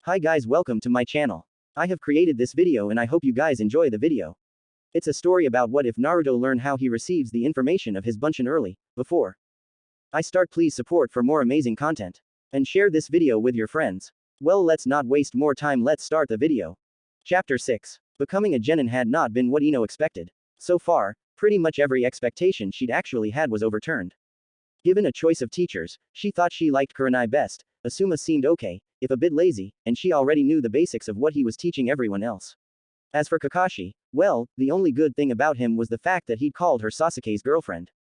Hi guys, welcome to my channel. I have created this video and I hope you guys enjoy the video. It's a story about what if Naruto learned how he receives the information of his bunshin early, before I start, please support for more amazing content. And share this video with your friends. Well, let's not waste more time, let's start the video. Chapter 6. Becoming a genin had not been what Ino expected. So far, pretty much every expectation she'd actually had was overturned. Given a choice of teachers, she thought she liked Kurenai best. Asuma seemed okay, if a bit lazy, and she already knew the basics of what he was teaching everyone else. As for Kakashi, well, the only good thing about him was the fact that he'd called her Sasuke's girlfriend.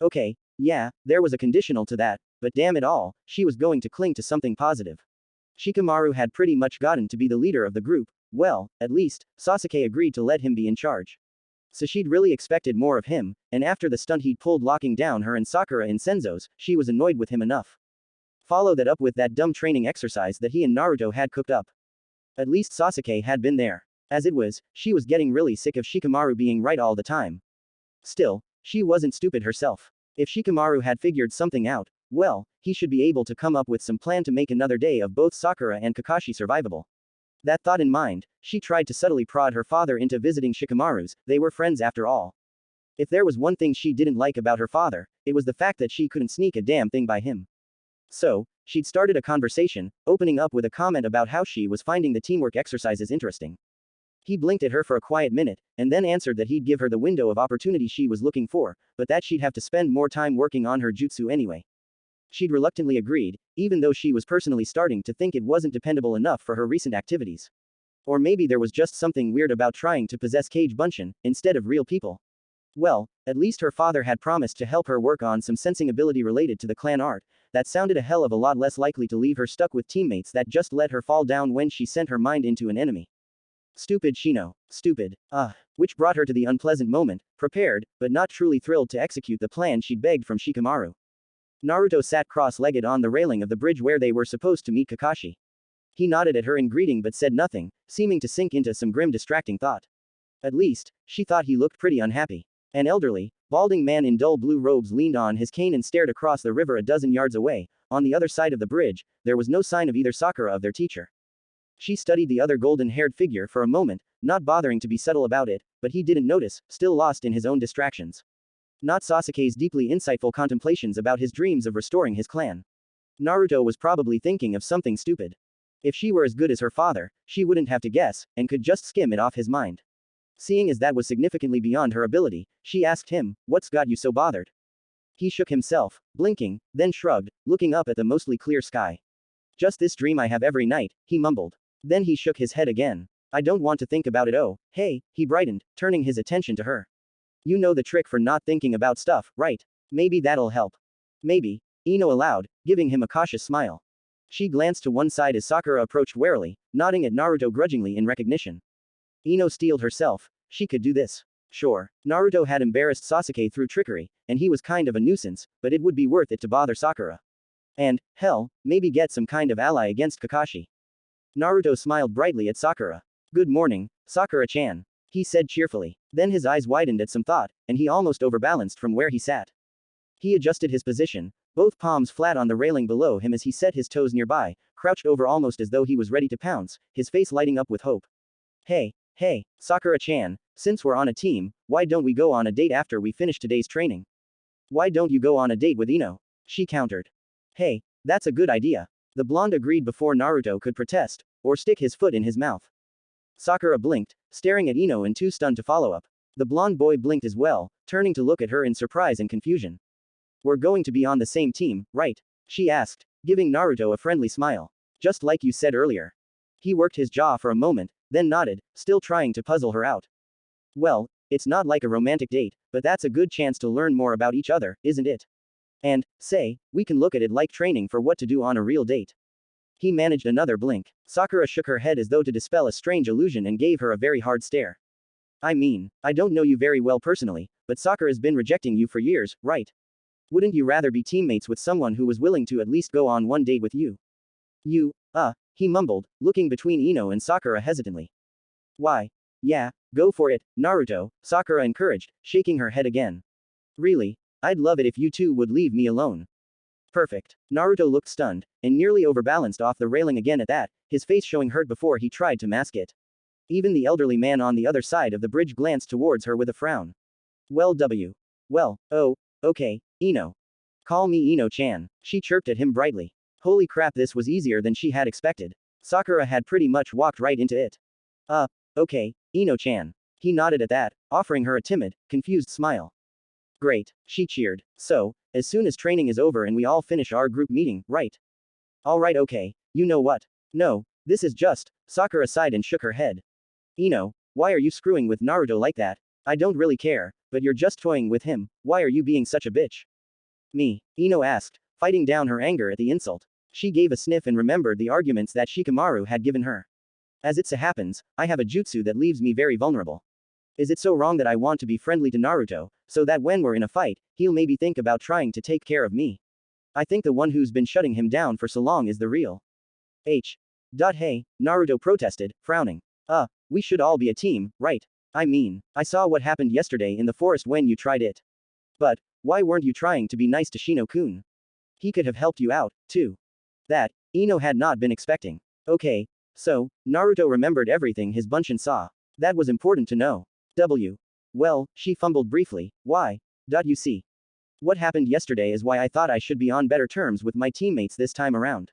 Okay, yeah, there was a conditional to that, but damn it all, she was going to cling to something positive. Shikamaru had pretty much gotten to be the leader of the group. Well, at least, Sasuke agreed to let him be in charge. So she'd really expected more of him, and after the stunt he'd pulled locking down her and Sakura in Senzo's, she was annoyed with him enough. Follow that up with that dumb training exercise that he and Naruto had cooked up. At least Sasuke had been there. As it was, she was getting really sick of Shikamaru being right all the time. Still, she wasn't stupid herself. If Shikamaru had figured something out, well, he should be able to come up with some plan to make another day of both Sakura and Kakashi survivable. That thought in mind, she tried to subtly prod her father into visiting Shikamaru's, they were friends after all. If there was one thing she didn't like about her father, it was the fact that she couldn't sneak a damn thing by him. So, she'd started a conversation, opening up with a comment about how she was finding the teamwork exercises interesting. He blinked at her for a quiet minute, and then answered that he'd give her the window of opportunity she was looking for, but that she'd have to spend more time working on her jutsu anyway. She'd reluctantly agreed, even though she was personally starting to think it wasn't dependable enough for her recent activities. Or maybe there was just something weird about trying to possess cage bunshin, instead of real people. Well, at least her father had promised to help her work on some sensing ability related to the clan art. That sounded a hell of a lot less likely to leave her stuck with teammates that just let her fall down when she sent her mind into an enemy. Stupid Shino. Stupid. Which brought her to the unpleasant moment, prepared, but not truly thrilled to execute the plan she'd begged from Shikamaru. Naruto sat cross-legged on the railing of the bridge where they were supposed to meet Kakashi. He nodded at her in greeting but said nothing, seeming to sink into some grim distracting thought. At least, she thought he looked pretty unhappy. An elderly, balding man in dull blue robes leaned on his cane and stared across the river a dozen yards away. On the other side of the bridge, there was no sign of either Sakura or their teacher. She studied the other golden-haired figure for a moment, not bothering to be subtle about it, but he didn't notice, still lost in his own distractions. Not Sasuke's deeply insightful contemplations about his dreams of restoring his clan. Naruto was probably thinking of something stupid. If she were as good as her father, she wouldn't have to guess, and could just skim it off his mind. Seeing as that was significantly beyond her ability, she asked him, "What's got you so bothered?" He shook himself, blinking, then shrugged, looking up at the mostly clear sky. "Just this dream I have every night," he mumbled. Then he shook his head again. "I don't want to think about it." "Oh, hey," he brightened, turning his attention to her. "You know the trick for not thinking about stuff, right? Maybe that'll help." "Maybe," Ino allowed, giving him a cautious smile. She glanced to one side as Sakura approached warily, nodding at Naruto grudgingly in recognition. Ino steeled herself. She could do this. Sure, Naruto had embarrassed Sasuke through trickery, and he was kind of a nuisance, but it would be worth it to bother Sakura. And, hell, maybe get some kind of ally against Kakashi. Naruto smiled brightly at Sakura. "Good morning, Sakura-chan," he said cheerfully. Then his eyes widened at some thought, and he almost overbalanced from where he sat. He adjusted his position, both palms flat on the railing below him as he set his toes nearby, crouched over almost as though he was ready to pounce, his face lighting up with hope. Hey, Sakura-chan, since we're on a team, why don't we go on a date after we finish today's training? Why don't you go on a date with Ino?" She countered. "Hey, that's a good idea." The blonde agreed before Naruto could protest, or stick his foot in his mouth. Sakura blinked, staring at Ino and too stunned to follow up. The blonde boy blinked as well, turning to look at her in surprise and confusion. "We're going to be on the same team, right?" she asked, giving Naruto a friendly smile. "Just like you said earlier." He worked his jaw for a moment, then nodded, still trying to puzzle her out. "Well, it's not like a romantic date, but that's a good chance to learn more about each other, isn't it? And, say, we can look at it like training for what to do on a real date." He managed another blink. Sakura shook her head as though to dispel a strange illusion and gave her a very hard stare. "I mean, I don't know you very well personally, but Sakura's been rejecting you for years, right? Wouldn't you rather be teammates with someone who was willing to at least go on one date with you?" He mumbled, looking between Ino and Sakura hesitantly. "Why? Yeah, go for it, Naruto," Sakura encouraged, shaking her head again. "Really? I'd love it if you two would leave me alone." "Perfect." Naruto looked stunned, and nearly overbalanced off the railing again at that. his face showing hurt before he tried to mask it. Even the elderly man on the other side of the bridge glanced towards her with a frown. Well, oh, okay, Ino. Call me Ino-chan, she chirped at him brightly. Holy crap, this was easier than she had expected. Sakura had pretty much walked right into it. Okay, Ino-chan. He nodded at that, offering her a timid, confused smile. Great, she cheered. So, as soon as training is over and we all finish our group meeting, right? Alright, okay, you know what? No, this is just, Sakura sighed and shook her head. Ino, why are you screwing with Naruto like that? I don't really care, but you're just toying with him, why are you being such a bitch? Me, Ino asked, fighting down her anger at the insult. She gave a sniff and remembered the arguments that Shikamaru had given her. As it so happens, I have a jutsu that leaves me very vulnerable. Is it so wrong that I want to be friendly to Naruto, so that when we're in a fight, he'll maybe think about trying to take care of me? I think the one who's been shutting him down for so long is the real. Hey, Naruto protested, frowning. We should all be a team, right? I mean, I saw what happened yesterday in the forest when you tried it. But, why weren't you trying to be nice to Shino-kun? He could have helped you out, too. That, Ino had not been expecting. Okay, so, Naruto remembered everything his bunshin saw. That was important to know. Well, she fumbled briefly, why? You see. What happened yesterday is why I thought I should be on better terms with my teammates this time around.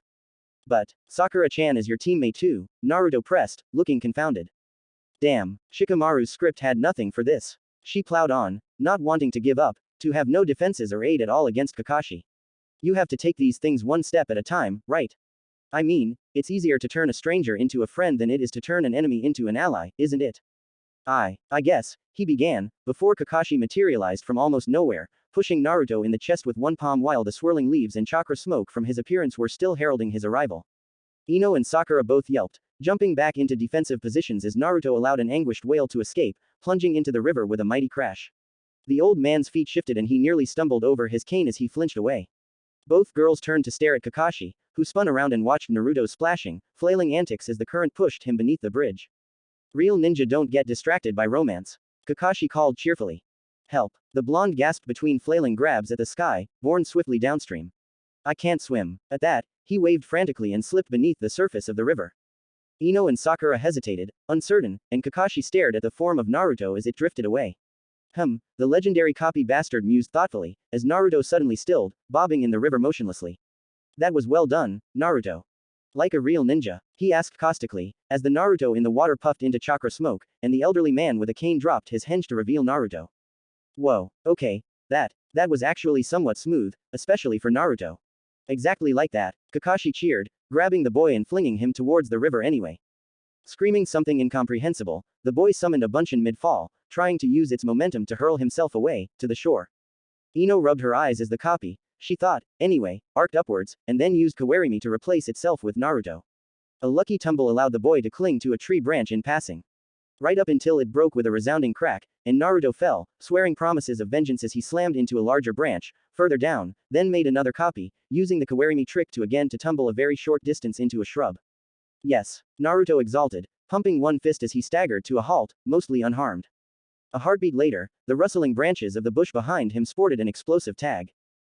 But, Sakura-chan is your teammate too, Naruto pressed, looking confounded. Damn, Shikamaru's script had nothing for this. She plowed on, not wanting to give up, to have no defenses or aid at all against Kakashi. You have to take these things one step at a time, right? I mean, it's easier to turn a stranger into a friend than it is to turn an enemy into an ally, isn't it? I guess, he began, before Kakashi materialized from almost nowhere, pushing Naruto in the chest with one palm while the swirling leaves and chakra smoke from his appearance were still heralding his arrival. Ino and Sakura both yelped, jumping back into defensive positions as Naruto allowed an anguished wail to escape, plunging into the river with a mighty crash. The old man's feet shifted and he nearly stumbled over his cane as he flinched away. Both girls turned to stare at Kakashi, who spun around and watched Naruto's splashing, flailing antics as the current pushed him beneath the bridge. Real ninja don't get distracted by romance. Kakashi called cheerfully. Help. The blonde gasped between flailing grabs at the sky, borne swiftly downstream. I can't swim. At that, he waved frantically and slipped beneath the surface of the river. Ino and Sakura hesitated, uncertain, and Kakashi stared at the form of Naruto as it drifted away. The legendary copy bastard mused thoughtfully, as Naruto suddenly stilled, bobbing in the river motionlessly. That was well done, Naruto. Like a real ninja, he asked caustically, as the Naruto in the water puffed into chakra smoke, and the elderly man with a cane dropped his henge to reveal Naruto. Whoa, okay, that was actually somewhat smooth, especially for Naruto. Exactly like that, Kakashi cheered, grabbing the boy and flinging him towards the river anyway. Screaming something incomprehensible, the boy summoned a bunshin mid-fall, trying to use its momentum to hurl himself away, to the shore. Ino rubbed her eyes as the copy, she thought, anyway, arced upwards, and then used Kawarimi to replace itself with Naruto. A lucky tumble allowed the boy to cling to a tree branch in passing. Right up until it broke with a resounding crack, and Naruto fell, swearing promises of vengeance as he slammed into a larger branch, further down, then made another copy, using the Kawarimi trick to again to tumble a very short distance into a shrub. Yes, Naruto exulted, pumping one fist as he staggered to a halt, mostly unharmed. A heartbeat later, the rustling branches of the bush behind him sported an explosive tag.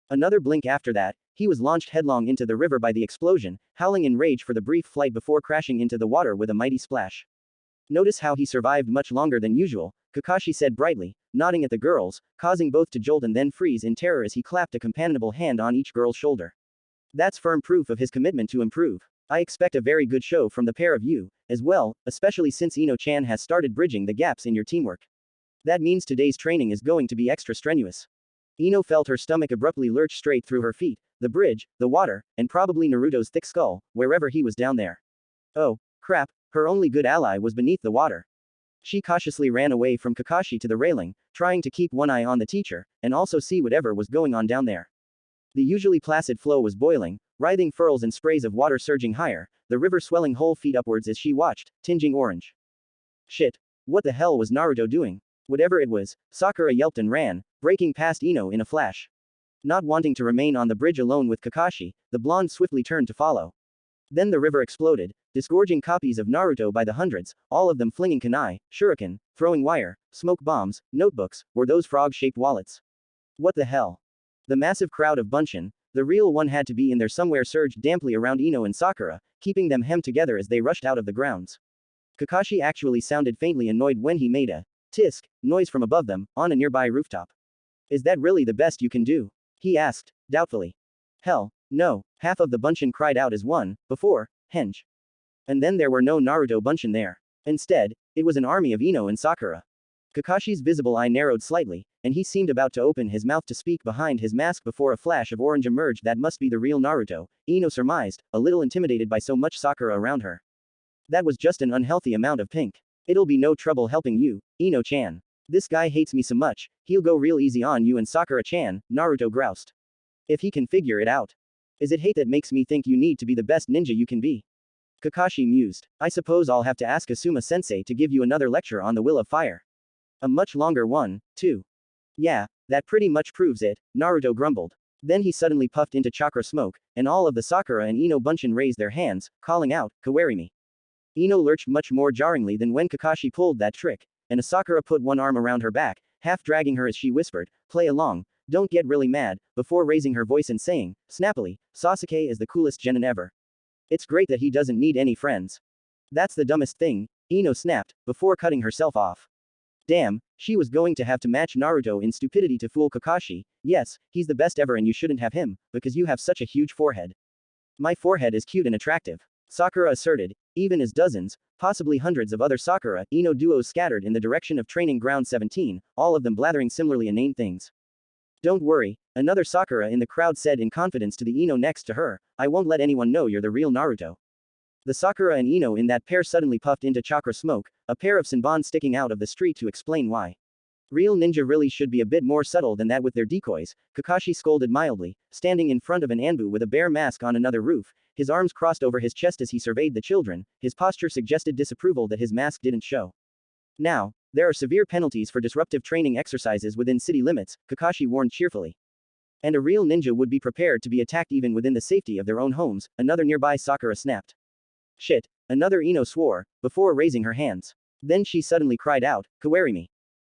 Another blink after that, he was launched headlong into the river by the explosion, howling in rage for the brief flight before crashing into the water with a mighty splash. Notice how he survived much longer than usual, Kakashi said brightly, nodding at the girls, causing both to jolt and then freeze in terror as he clapped a companionable hand on each girl's shoulder. That's firm proof of his commitment to improve. I expect a very good show from the pair of you, as well, especially since Ino-chan has started bridging the gaps in your teamwork. That means today's training is going to be extra strenuous. Ino felt her stomach abruptly lurch straight through her feet, the bridge, the water, and probably Naruto's thick skull, wherever he was down there. Oh, crap, her only good ally was beneath the water. She cautiously ran away from Kakashi to the railing, trying to keep one eye on the teacher, and also see whatever was going on down there. The usually placid flow was boiling, writhing furls and sprays of water surging higher, the river swelling whole feet upwards as she watched, tinging orange. Shit. What the hell was Naruto doing? Whatever it was, Sakura yelped and ran, breaking past Ino in a flash. Not wanting to remain on the bridge alone with Kakashi, the blonde swiftly turned to follow. Then the river exploded, disgorging copies of Naruto by the hundreds, all of them flinging kunai, shuriken, throwing wire, smoke bombs, notebooks, or those frog-shaped wallets. What the hell? The massive crowd of bunshin, the real one had to be in there somewhere, surged damply around Ino and Sakura, keeping them hemmed together as they rushed out of the grounds. Kakashi actually sounded faintly annoyed when he made a tisk noise from above them, on a nearby rooftop. Is that really the best you can do? He asked, doubtfully. Hell, no, half of the bunshin cried out as one, before, henge. And then there were no Naruto bunshin there. Instead, it was an army of Ino and Sakura. Kakashi's visible eye narrowed slightly, and he seemed about to open his mouth to speak behind his mask before a flash of orange emerged. That must be the real Naruto, Ino surmised, a little intimidated by so much Sakura around her. That was just an unhealthy amount of pink. It'll be no trouble helping you, Ino-chan. This guy hates me so much, he'll go real easy on you and Sakura-chan, Naruto groused. If he can figure it out. Is it hate that makes me think you need to be the best ninja you can be? Kakashi mused. I suppose I'll have to ask Asuma-sensei to give you another lecture on the will of fire. A much longer one, too. Yeah, that pretty much proves it, Naruto grumbled. Then he suddenly puffed into chakra smoke, and all of the Sakura and Ino bunshin raised their hands, calling out, Kawarimi. Ino lurched much more jarringly than when Kakashi pulled that trick, and Asakura put one arm around her back, half dragging her as she whispered, play along, don't get really mad, before raising her voice and saying, snappily, Sasuke is the coolest genin ever. It's great that he doesn't need any friends. That's the dumbest thing, Ino snapped, before cutting herself off. Damn, she was going to have to match Naruto in stupidity to fool Kakashi. Yes, he's the best ever and you shouldn't have him, because you have such a huge forehead. My forehead is cute and attractive, Sakura asserted, even as dozens, possibly hundreds of other Sakura, Ino duos scattered in the direction of training ground 17, all of them blathering similarly inane things. Don't worry, another Sakura in the crowd said in confidence to the Ino next to her, I won't let anyone know you're the real Naruto. The Sakura and Ino in that pair suddenly puffed into chakra smoke, a pair of Senbon sticking out of the street to explain why. Real ninja really should be a bit more subtle than that with their decoys, Kakashi scolded mildly, standing in front of an Anbu with a bear mask on another roof, his arms crossed over his chest as he surveyed the children, his posture suggested disapproval that his mask didn't show. Now, there are severe penalties for disruptive training exercises within city limits, Kakashi warned cheerfully. And a real ninja would be prepared to be attacked even within the safety of their own homes, another nearby Sakura snapped. Shit, another Ino swore, before raising her hands. Then she suddenly cried out, Kawarimi.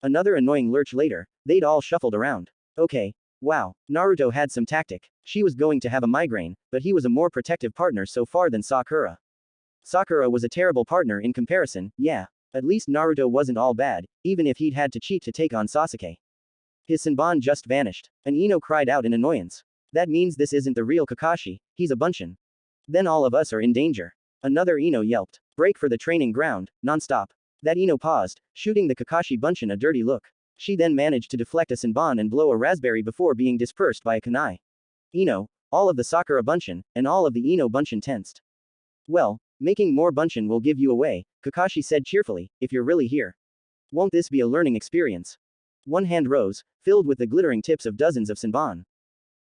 Another annoying lurch later, they'd all shuffled around. Okay. Wow, Naruto had some tactic. She was going to have a migraine, but he was a more protective partner so far than Sakura. Sakura was a terrible partner in comparison, yeah. At least Naruto wasn't all bad, even if he'd had to cheat to take on Sasuke. His Senbon just vanished, and Ino cried out in annoyance. That means this isn't the real Kakashi, he's a bunshin. Then all of us are in danger. Another Ino yelped. Break for the training ground, non-stop. That Ino paused, shooting the Kakashi bunshin a dirty look. She then managed to deflect a Senbon and blow a raspberry before being dispersed by a kunai. Ino, all of the Sakura bunshin, and all of the Ino bunshin tensed. Well, making more bunshin will give you away, Kakashi said cheerfully, if you're really here. Won't this be a learning experience? One hand rose, filled with the glittering tips of dozens of Senbon.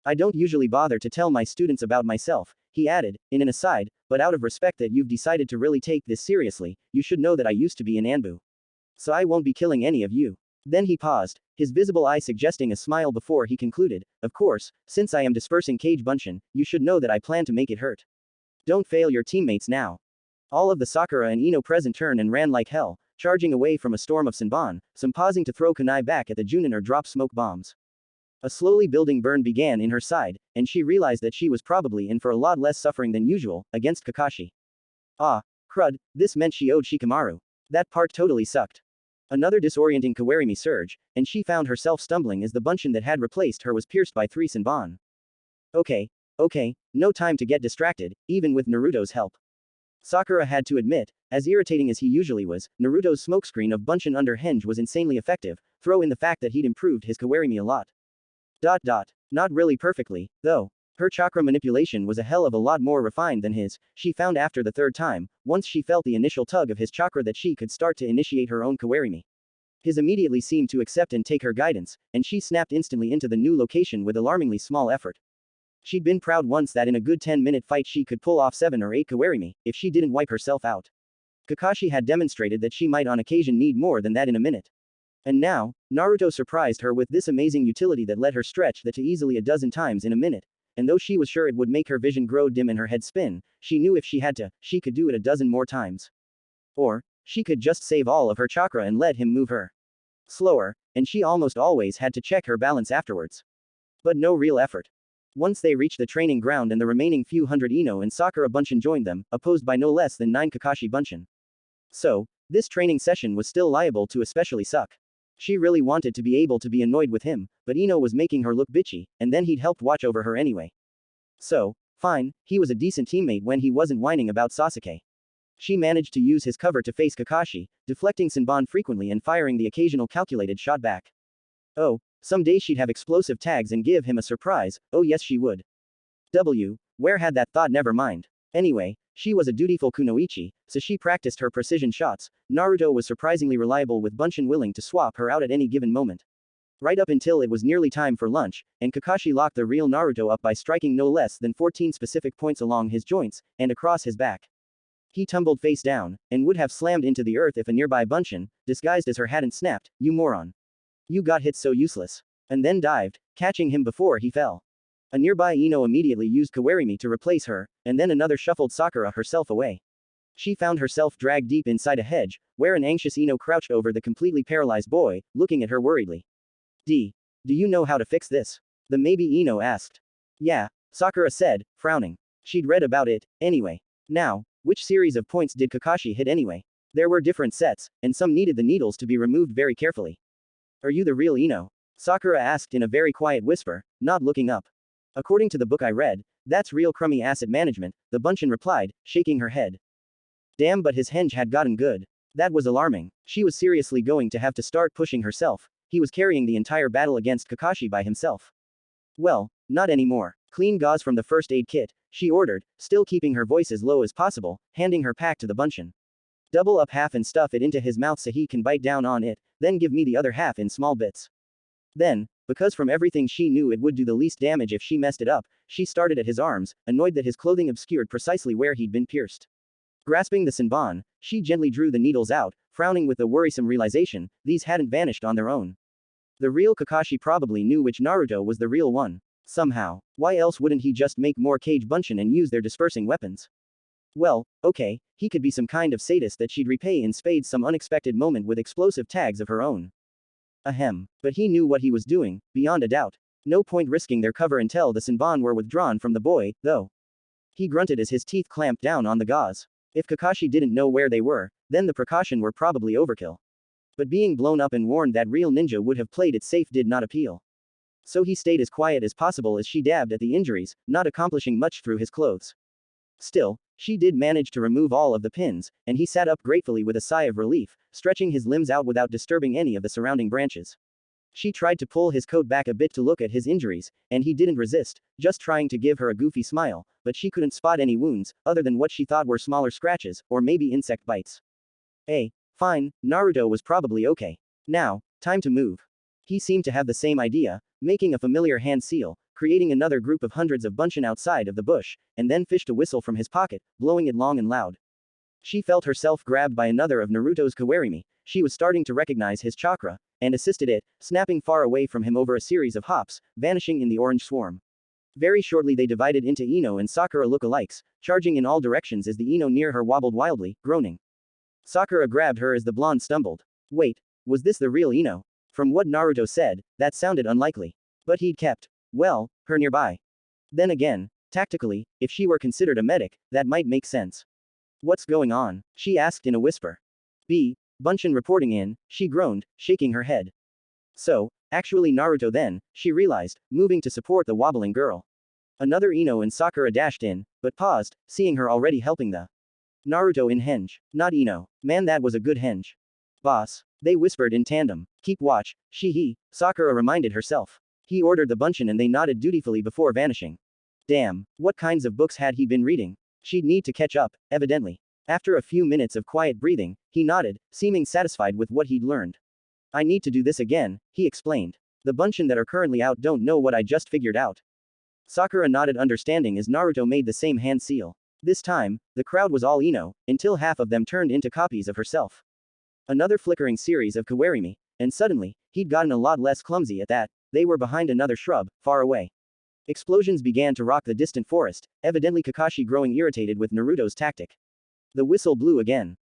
I don't usually bother to tell my students about myself, he added, in an aside, but out of respect that you've decided to really take this seriously, you should know that I used to be an Anbu. So I won't be killing any of you. Then he paused, his visible eye suggesting a smile before he concluded, of course, since I am dispersing Kage bunshin, you should know that I plan to make it hurt. Don't fail your teammates now. All of the Sakura and Ino present turned and ran like hell, charging away from a storm of Senbon, some pausing to throw kunai back at the Junin or drop smoke bombs. A slowly building burn began in her side, and she realized that she was probably in for a lot less suffering than usual, against Kakashi. Ah, crud, this meant she owed Shikamaru. That part totally sucked. Another disorienting Kawarimi surge, and she found herself stumbling as the bunshin that had replaced her was pierced by 3 Senbon. Okay, no time to get distracted, even with Naruto's help. Sakura had to admit, as irritating as he usually was, Naruto's smokescreen of bunshin under henge was insanely effective, throw in the fact that he'd improved his Kawarimi a lot. Not really perfectly, though. Her chakra manipulation was a hell of a lot more refined than his, she found after the third time, once she felt the initial tug of his chakra that she could start to initiate her own Kawarimi. His immediately seemed to accept and take her guidance, and she snapped instantly into the new location with alarmingly small effort. She'd been proud once that in a good 10-minute fight she could pull off 7 or 8 Kawarimi, if she didn't wipe herself out. Kakashi had demonstrated that she might on occasion need more than that in a minute. And now, Naruto surprised her with this amazing utility that let her stretch that to easily a dozen times in a minute. And though she was sure it would make her vision grow dim and her head spin, she knew if she had to, she could do it a dozen more times. Or, she could just save all of her chakra and let him move her slower, and she almost always had to check her balance afterwards. But no real effort. Once they reached the training ground and the remaining few hundred Ino and Sakura bunshin joined them, opposed by no less than 9 Kakashi bunshin. So, this training session was still liable to especially suck. She really wanted to be able to be annoyed with him, but Ino was making her look bitchy, and then he'd helped watch over her anyway. So, fine, he was a decent teammate when he wasn't whining about Sasuke. She managed to use his cover to face Kakashi, deflecting Senbon frequently and firing the occasional calculated shot back. Oh, someday she'd have explosive tags and give him a surprise, oh yes she would. Where had that thought, never mind. Anyway, she was a dutiful kunoichi, so she practiced her precision shots. Naruto was surprisingly reliable with bunshin willing to swap her out at any given moment. Right up until it was nearly time for lunch, and Kakashi locked the real Naruto up by striking no less than 14 specific points along his joints, and across his back. He tumbled face down, and would have slammed into the earth if a nearby bunshin, disguised as her, hadn't snapped, "You moron. You got hit, so useless." And then dived, catching him before he fell. A nearby Ino immediately used Kawarimi to replace her, and then another shuffled Sakura herself away. She found herself dragged deep inside a hedge, where an anxious Ino crouched over the completely paralyzed boy, looking at her worriedly. Do you know how to fix this?" the maybe Ino asked. "Yeah," Sakura said, frowning. She'd read about it, anyway. Now, which series of points did Kakashi hit anyway? There were different sets, and some needed the needles to be removed very carefully. "Are you the real Ino?" Sakura asked in a very quiet whisper, not looking up. "According to the book I read, that's real crummy asset management," the bunshin replied, shaking her head. Damn, but his henge had gotten good. That was alarming. She was seriously going to have to start pushing herself. He was carrying the entire battle against Kakashi by himself. "Well, not anymore. Clean gauze from the first aid kit," she ordered, still keeping her voice as low as possible, handing her pack to the bunshin. "Double up half and stuff it into his mouth so he can bite down on it, then give me the other half in small bits." Then, because from everything she knew it would do the least damage if she messed it up, she started at his arms, annoyed that his clothing obscured precisely where he'd been pierced. Grasping the senbon, she gently drew the needles out, frowning with the worrisome realization, these hadn't vanished on their own. The real Kakashi probably knew which Naruto was the real one. Somehow. Why else wouldn't he just make more cage bunshin and use their dispersing weapons? Well, okay, he could be some kind of sadist that she'd repay in spades some unexpected moment with explosive tags of her own. Ahem. But he knew what he was doing, beyond a doubt. No point risking their cover until the senbon were withdrawn from the boy, though. He grunted as his teeth clamped down on the gauze. If Kakashi didn't know where they were, then the precaution were probably overkill. But being blown up and warned that real ninja would have played it safe did not appeal. So he stayed as quiet as possible as she dabbed at the injuries, not accomplishing much through his clothes. Still, she did manage to remove all of the pins, and he sat up gratefully with a sigh of relief, stretching his limbs out without disturbing any of the surrounding branches. She tried to pull his coat back a bit to look at his injuries, and he didn't resist, just trying to give her a goofy smile, but she couldn't spot any wounds, other than what she thought were smaller scratches, or maybe insect bites. Fine, Naruto was probably okay. Now, time to move. He seemed to have the same idea, making a familiar hand seal, creating another group of hundreds of bunshin outside of the bush, and then fished a whistle from his pocket, blowing it long and loud. She felt herself grabbed by another of Naruto's kawarimi. She was starting to recognize his chakra, and assisted it, snapping far away from him over a series of hops, vanishing in the orange swarm. Very shortly they divided into Ino and Sakura look-alikes, charging in all directions as the Ino near her wobbled wildly, groaning. Sakura grabbed her as the blonde stumbled. Wait, was this the real Ino? From what Naruto said, that sounded unlikely. But he'd kept, well, her nearby. Then again, tactically, if she were considered a medic, that might make sense. "What's going on?" she asked in a whisper. Bunshin reporting in, she groaned, shaking her head. So, actually Naruto then, she realized, moving to support the wobbling girl. Another Ino and Sakura dashed in, but paused, seeing her already helping the Naruto in henge. Not Ino. Man, that was a good henge. "Boss." They whispered in tandem. "Keep watch, Sakura reminded herself. He ordered the bunshin and they nodded dutifully before vanishing. Damn, what kinds of books had he been reading? She'd need to catch up, evidently. After a few minutes of quiet breathing, he nodded, seeming satisfied with what he'd learned. "I need to do this again," he explained. "The bunshin that are currently out don't know what I just figured out." Sakura nodded understanding as Naruto made the same hand seal. This time, the crowd was all Ino, until half of them turned into copies of herself. Another flickering series of kawarimi, and suddenly, he'd gotten a lot less clumsy at that. They were behind another shrub, far away. Explosions began to rock the distant forest, evidently Kakashi growing irritated with Naruto's tactic. The whistle blew again.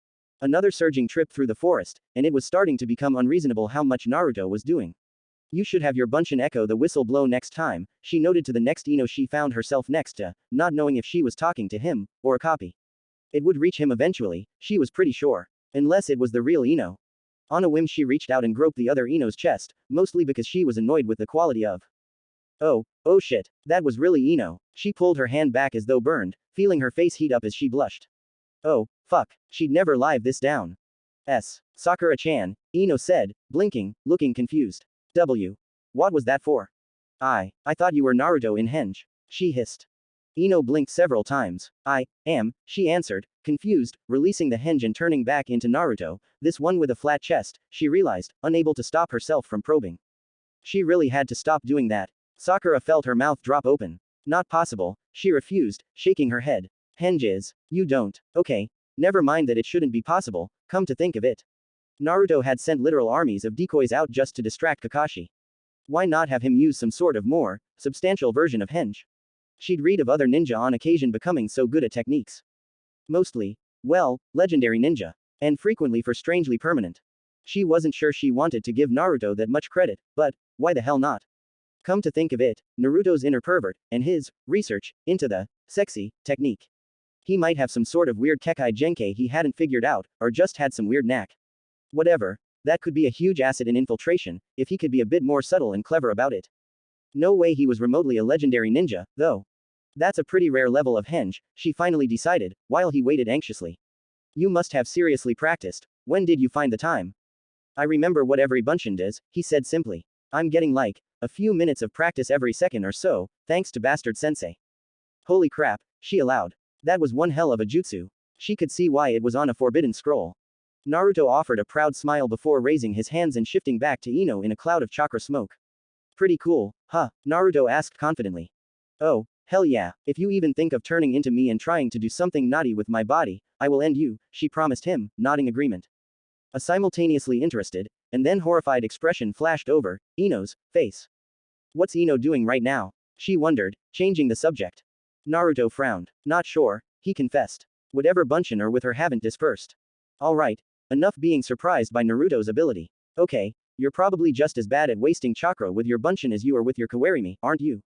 Another surging trip through the forest, and it was starting to become unreasonable how much Naruto was doing. You should have your bunshin echo the whistle blow next time, she noted to the next Ino she found herself next to, not knowing if she was talking to him, or a copy. It would reach him eventually, she was pretty sure. Unless it was the real Ino. On a whim she reached out and groped the other Ino's chest, mostly because she was annoyed with the quality of. Oh shit, that was really Ino. She pulled her hand back as though burned, feeling her face heat up as she blushed. Oh, fuck, she'd never live this down. Sakura-chan, Ino said, blinking, looking confused. What was that for? I thought you were Naruto in henge. She hissed. Ino blinked several times. I am, she answered, confused, releasing the henge and turning back into Naruto, this one with a flat chest, she realized, unable to stop herself from probing. She really had to stop doing that. Sakura felt her mouth drop open. Not possible, she refused, shaking her head. Henge is. You don't. Okay. Never mind that it shouldn't be possible, come to think of it. Naruto had sent literal armies of decoys out just to distract Kakashi. Why not have him use some sort of more substantial version of henge? She'd read of other ninja on occasion becoming so good at techniques. Mostly, well, legendary ninja. And frequently for strangely permanent. She wasn't sure she wanted to give Naruto that much credit, but why the hell not? Come to think of it, Naruto's inner pervert, and his research into the sexy technique. He might have some sort of weird Kekai Genkai he hadn't figured out, or just had some weird knack. Whatever, that could be a huge asset in infiltration, if he could be a bit more subtle and clever about it. No way he was remotely a legendary ninja, though. That's a pretty rare level of henge, she finally decided, while he waited anxiously. You must have seriously practiced. When did you find the time? I remember what every bunshin does, he said simply. I'm getting like a few minutes of practice every second or so, thanks to bastard sensei. Holy crap, she allowed. That was one hell of a jutsu. She could see why it was on a forbidden scroll. Naruto offered a proud smile before raising his hands and shifting back to Ino in a cloud of chakra smoke. Pretty cool, huh? Naruto asked confidently. Oh, hell yeah, if you even think of turning into me and trying to do something naughty with my body, I will end you, she promised him, nodding agreement. A simultaneously interested, and then horrified expression flashed over Ino's face. What's Ino doing right now? She wondered, changing the subject. Naruto frowned. Not sure, he confessed. Whatever bunshin are with her haven't dispersed. Alright, enough being surprised by Naruto's ability. Okay, you're probably just as bad at wasting chakra with your bunshin as you are with your kawarimi, aren't you?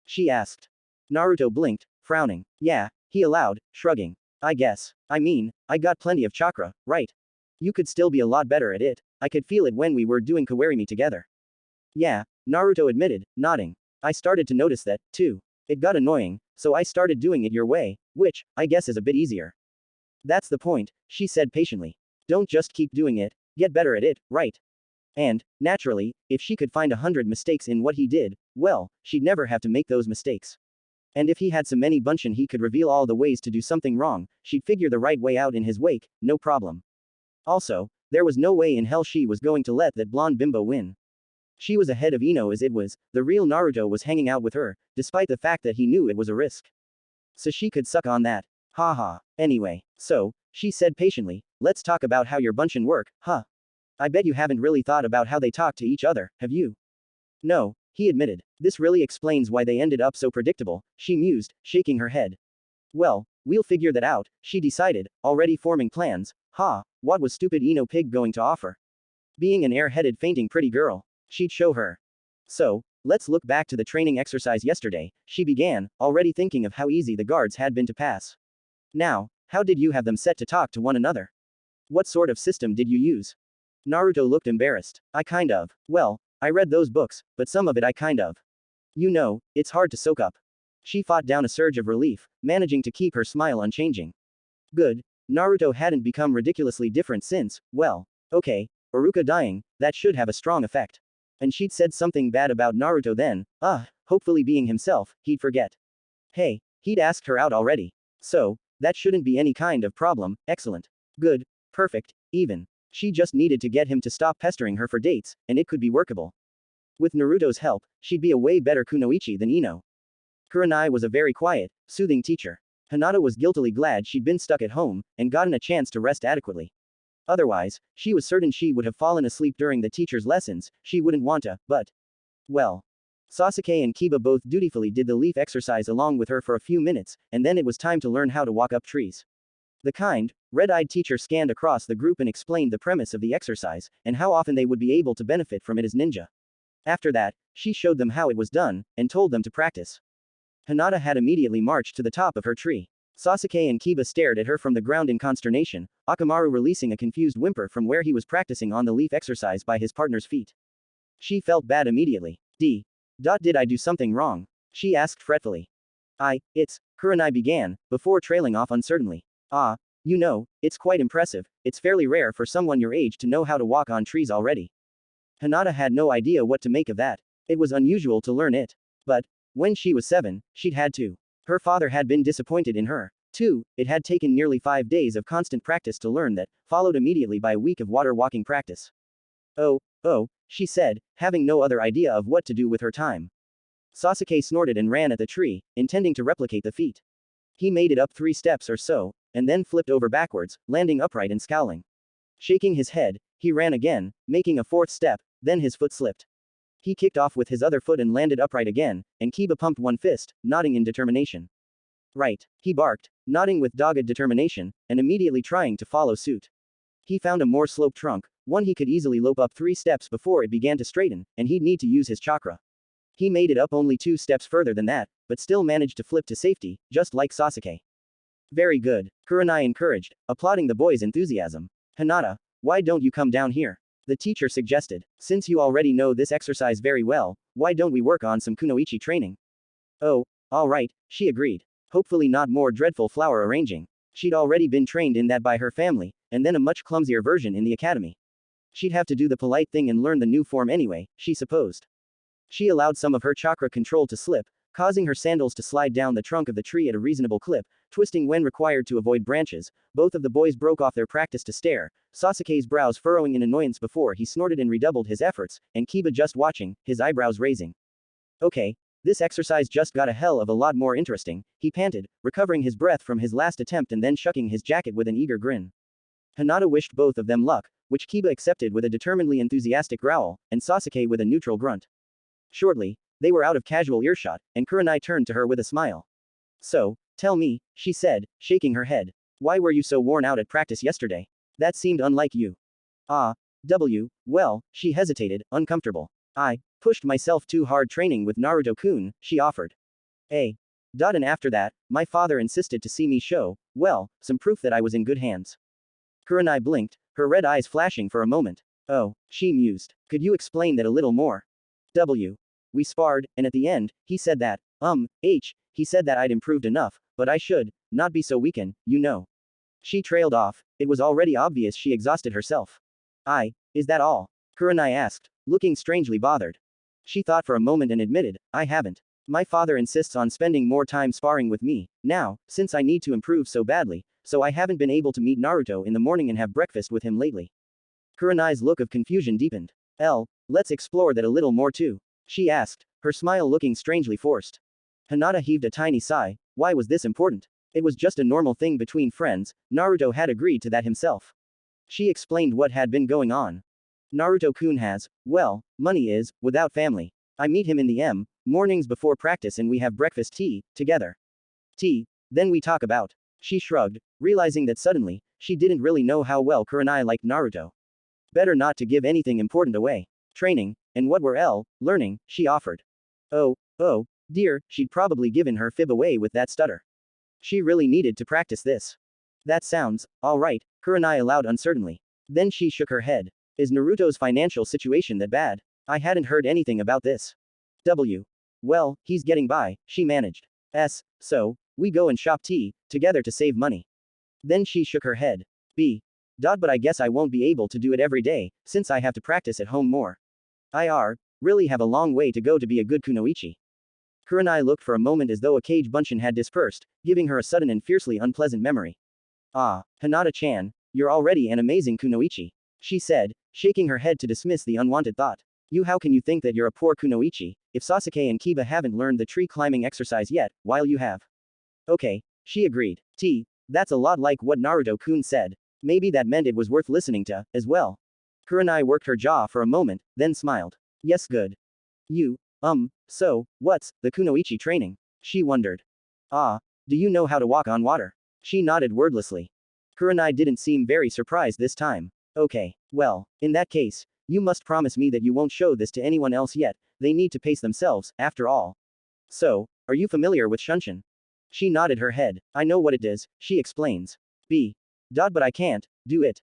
She asked. Naruto blinked, frowning. Yeah, he allowed, shrugging. I guess. I mean, I got plenty of chakra, right? You could still be a lot better at it. I could feel it when we were doing kawarimi together. Yeah, Naruto admitted, nodding. I started to notice that, too. It got annoying, so I started doing it your way, which, I guess is a bit easier. That's the point, she said patiently. Don't just keep doing it, get better at it, right? And, naturally, if she could find 100 mistakes in what he did, well, she'd never have to make those mistakes. And if he had so many bunshin he could reveal all the ways to do something wrong, she'd figure the right way out in his wake, no problem. Also, there was no way in hell she was going to let that blonde bimbo win. She was ahead of Ino as it was, the real Naruto was hanging out with her, despite the fact that he knew it was a risk. So she could suck on that. Haha. Anyway, so, she said patiently, let's talk about how your bunshin work, huh? I bet you haven't really thought about how they talk to each other, have you? No, he admitted. This really explains why they ended up so predictable, she mused, shaking her head. Well, we'll figure that out, she decided, already forming plans. What was stupid Ino Pig going to offer? Being an air-headed fainting pretty girl. She'd show her. So, let's look back to the training exercise yesterday, she began, already thinking of how easy the guards had been to pass. Now, how did you have them set to talk to one another? What sort of system did you use? Naruto looked embarrassed. Well, I read those books, but some of it I kind of. You know, it's hard to soak up. She fought down a surge of relief, managing to keep her smile unchanging. Good. Naruto hadn't become ridiculously different since, well, okay, Iruka dying, that should have a strong effect. And she'd said something bad about Naruto then, hopefully being himself, he'd forget. Hey, he'd asked her out already. So, that shouldn't be any kind of problem, excellent. Good. Perfect, even. She just needed to get him to stop pestering her for dates, and it could be workable. With Naruto's help, she'd be a way better kunoichi than Ino. Kurenai was a very quiet, soothing teacher. Hinata was guiltily glad she'd been stuck at home, and gotten a chance to rest adequately. Otherwise, she was certain she would have fallen asleep during the teacher's lessons, she wouldn't want to, but. Well. Sasuke and Kiba both dutifully did the leaf exercise along with her for a few minutes, and then it was time to learn how to walk up trees. The kind, red-eyed teacher scanned across the group and explained the premise of the exercise, and how often they would be able to benefit from it as ninja. After that, she showed them how it was done, and told them to practice. Hinata had immediately marched to the top of her tree. Sasuke and Kiba stared at her from the ground in consternation, Akamaru releasing a confused whimper from where he was practicing on the leaf exercise by his partner's feet. She felt bad immediately. Did I do something wrong? She asked fretfully. Kurenai began, before trailing off uncertainly. It's quite impressive, it's fairly rare for someone your age to know how to walk on trees already. Hinata had no idea what to make of that. It was unusual to learn it. But, when she was 7, she'd had to. Her father had been disappointed in her. 2. It had taken nearly 5 days of constant practice to learn that, followed immediately by a week of water walking practice. Oh, she said, having no other idea of what to do with her time. Sasuke snorted and ran at the tree, intending to replicate the feat. He made it up 3 steps or so, and then flipped over backwards, landing upright and scowling. Shaking his head, he ran again, making a 4th step, then his foot slipped. He kicked off with his other foot and landed upright again, and Kiba pumped one fist, nodding in determination. Right, he barked, nodding with dogged determination, and immediately trying to follow suit. He found a more sloped trunk, one he could easily lope up 3 steps before it began to straighten, and he'd need to use his chakra. He made it up only 2 steps further than that, but still managed to flip to safety, just like Sasuke. Very good, Kurenai encouraged, applauding the boy's enthusiasm. Hinata, why don't you come down here? The teacher suggested. Since you already know this exercise very well, why don't we work on some kunoichi training? Oh, alright, she agreed. Hopefully not more dreadful flower arranging. She'd already been trained in that by her family, and then a much clumsier version in the academy. She'd have to do the polite thing and learn the new form anyway, she supposed. She allowed some of her chakra control to slip, causing her sandals to slide down the trunk of the tree at a reasonable clip, twisting when required to avoid branches. Both of the boys broke off their practice to stare, Sasuke's brows furrowing in annoyance before he snorted and redoubled his efforts, and Kiba just watching, his eyebrows raising. Okay, this exercise just got a hell of a lot more interesting, he panted, recovering his breath from his last attempt and then shucking his jacket with an eager grin. Hinata wished both of them luck, which Kiba accepted with a determinedly enthusiastic growl, and Sasuke with a neutral grunt. Shortly, they were out of casual earshot, and Kurenai turned to her with a smile. So, tell me, she said, shaking her head. Why were you so worn out at practice yesterday? That seemed unlike you. Well, she hesitated, uncomfortable. I pushed myself too hard training with Naruto-kun, she offered. And after that, my father insisted to see me show, well, some proof that I was in good hands. Kurenai blinked, her red eyes flashing for a moment. Oh, she mused. Could you explain that a little more? We sparred, and at the end, he said that, he said that I'd improved enough, but I should not be so weakened, you know. She trailed off, it was already obvious she exhausted herself. Is that all? Kurenai asked, looking strangely bothered. She thought for a moment and admitted, I haven't. My father insists on spending more time sparring with me, now, since I need to improve so badly, so I haven't been able to meet Naruto in the morning and have breakfast with him lately. Kurenai's look of confusion deepened. Let's explore that a little more too. She asked, her smile looking strangely forced. Hinata heaved a tiny sigh, why was this important? It was just a normal thing between friends, Naruto had agreed to that himself. She explained what had been going on. Naruto-kun has, well, money is, without family. I meet him in the mornings before practice and we have breakfast tea, together. Then we talk about. She shrugged, realizing that suddenly, she didn't really know how well Kurenai liked Naruto. Better not to give anything important away. Training, and what we're learning, she offered. Oh, dear, she'd probably given her fib away with that stutter. She really needed to practice this. That sounds, alright, Kurenai allowed uncertainly. Then she shook her head. Is Naruto's financial situation that bad? I hadn't heard anything about this. Well, he's getting by, she managed. So, we go and shop tea, together to save money. Then she shook her head. But I guess I won't be able to do it every day, since I have to practice at home more. Really have a long way to go to be a good kunoichi. Kurenai looked for a moment as though a cage bunshin had dispersed, giving her a sudden and fiercely unpleasant memory. Hinata-chan, you're already an amazing kunoichi. She said, shaking her head to dismiss the unwanted thought. How can you think that you're a poor kunoichi, if Sasuke and Kiba haven't learned the tree climbing exercise yet, while you have? Okay, she agreed. That's a lot like what Naruto-kun said. Maybe that meant it was worth listening to, as well. Kurenai worked her jaw for a moment, then smiled. Yes, good. So, what's the kunoichi training? She wondered. Do you know how to walk on water? She nodded wordlessly. Kurenai didn't seem very surprised this time. Okay, well, in that case, You must promise me that you won't show this to anyone else yet, they need to pace themselves, after all. So, are you familiar with Shunshin? She nodded her head. I know what it is, she explains. B. But I can't do it.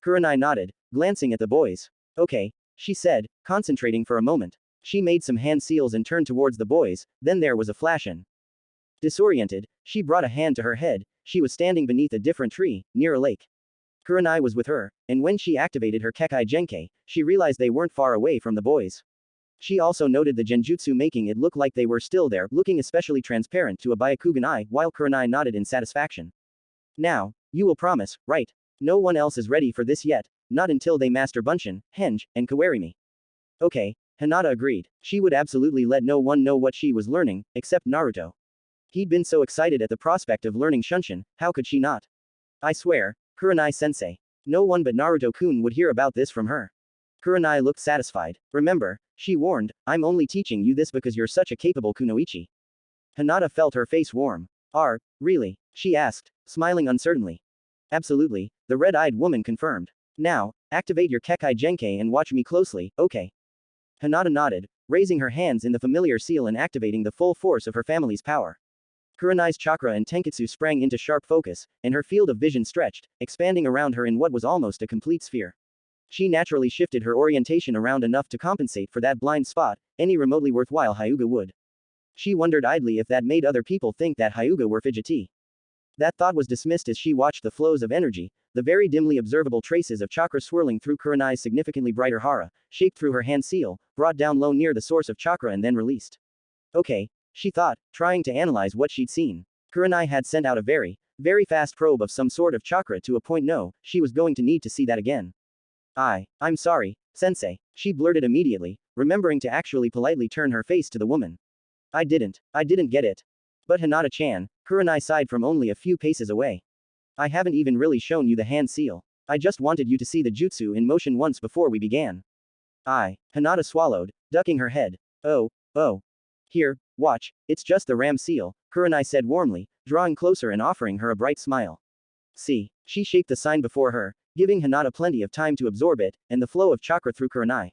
Kurenai nodded, glancing at the boys. Okay, she said, concentrating for a moment. She made some hand seals and turned towards the boys, then there was a flash in. Disoriented, she brought a hand to her head, she was standing beneath a different tree, near a lake. Kurenai was with her, and when she activated her Kekai Genkai, she realized they weren't far away from the boys. She also noted the genjutsu making it look like they were still there, looking especially transparent to a Byakugan eye, while Kurenai nodded in satisfaction. Now, you will promise, right? No one else is ready for this yet, not until they master Bunshin, Henge, and Kawarimi. Okay, Hinata agreed. She would absolutely let no one know what she was learning, except Naruto. He'd been so excited at the prospect of learning Shunshin, how could she not? I swear, Kurenai-sensei. No one but Naruto-kun would hear about this from her. Kurenai looked satisfied. Remember, she warned, I'm only teaching you this because you're such a capable kunoichi. Hinata felt her face warm. Really? She asked, smiling uncertainly. Absolutely, the red-eyed woman confirmed. Now, activate your Kekai Genkai and watch me closely, okay? Hinata nodded, raising her hands in the familiar seal and activating the full force of her family's power. Kurenai's chakra and tenketsu sprang into sharp focus, and her field of vision stretched, expanding around her in what was almost a complete sphere. She naturally shifted her orientation around enough to compensate for that blind spot, any remotely worthwhile Hyuga would. She wondered idly if that made other people think that Hyuga were fidgety. That thought was dismissed as she watched the flows of energy, the very dimly observable traces of chakra swirling through Kurenai's significantly brighter hara, shaped through her hand seal, brought down low near the source of chakra and then released. Okay, she thought, trying to analyze what she'd seen. Kurenai had sent out a very fast probe of some sort of chakra to a point she was going to need to see that again. I'm sorry, sensei, she blurted immediately, remembering to actually politely turn her face to the woman. I didn't get it. But Hinata-chan, Kurenai sighed from only a few paces away. I haven't even really shown you the hand seal. I just wanted you to see the jutsu in motion once before we began. Hinata swallowed, ducking her head. Oh. Here, watch, it's just the ram seal, Kurenai said warmly, drawing closer and offering her a bright smile. See, she shaped the sign before her, giving Hinata plenty of time to absorb it, and the flow of chakra through Kurenai.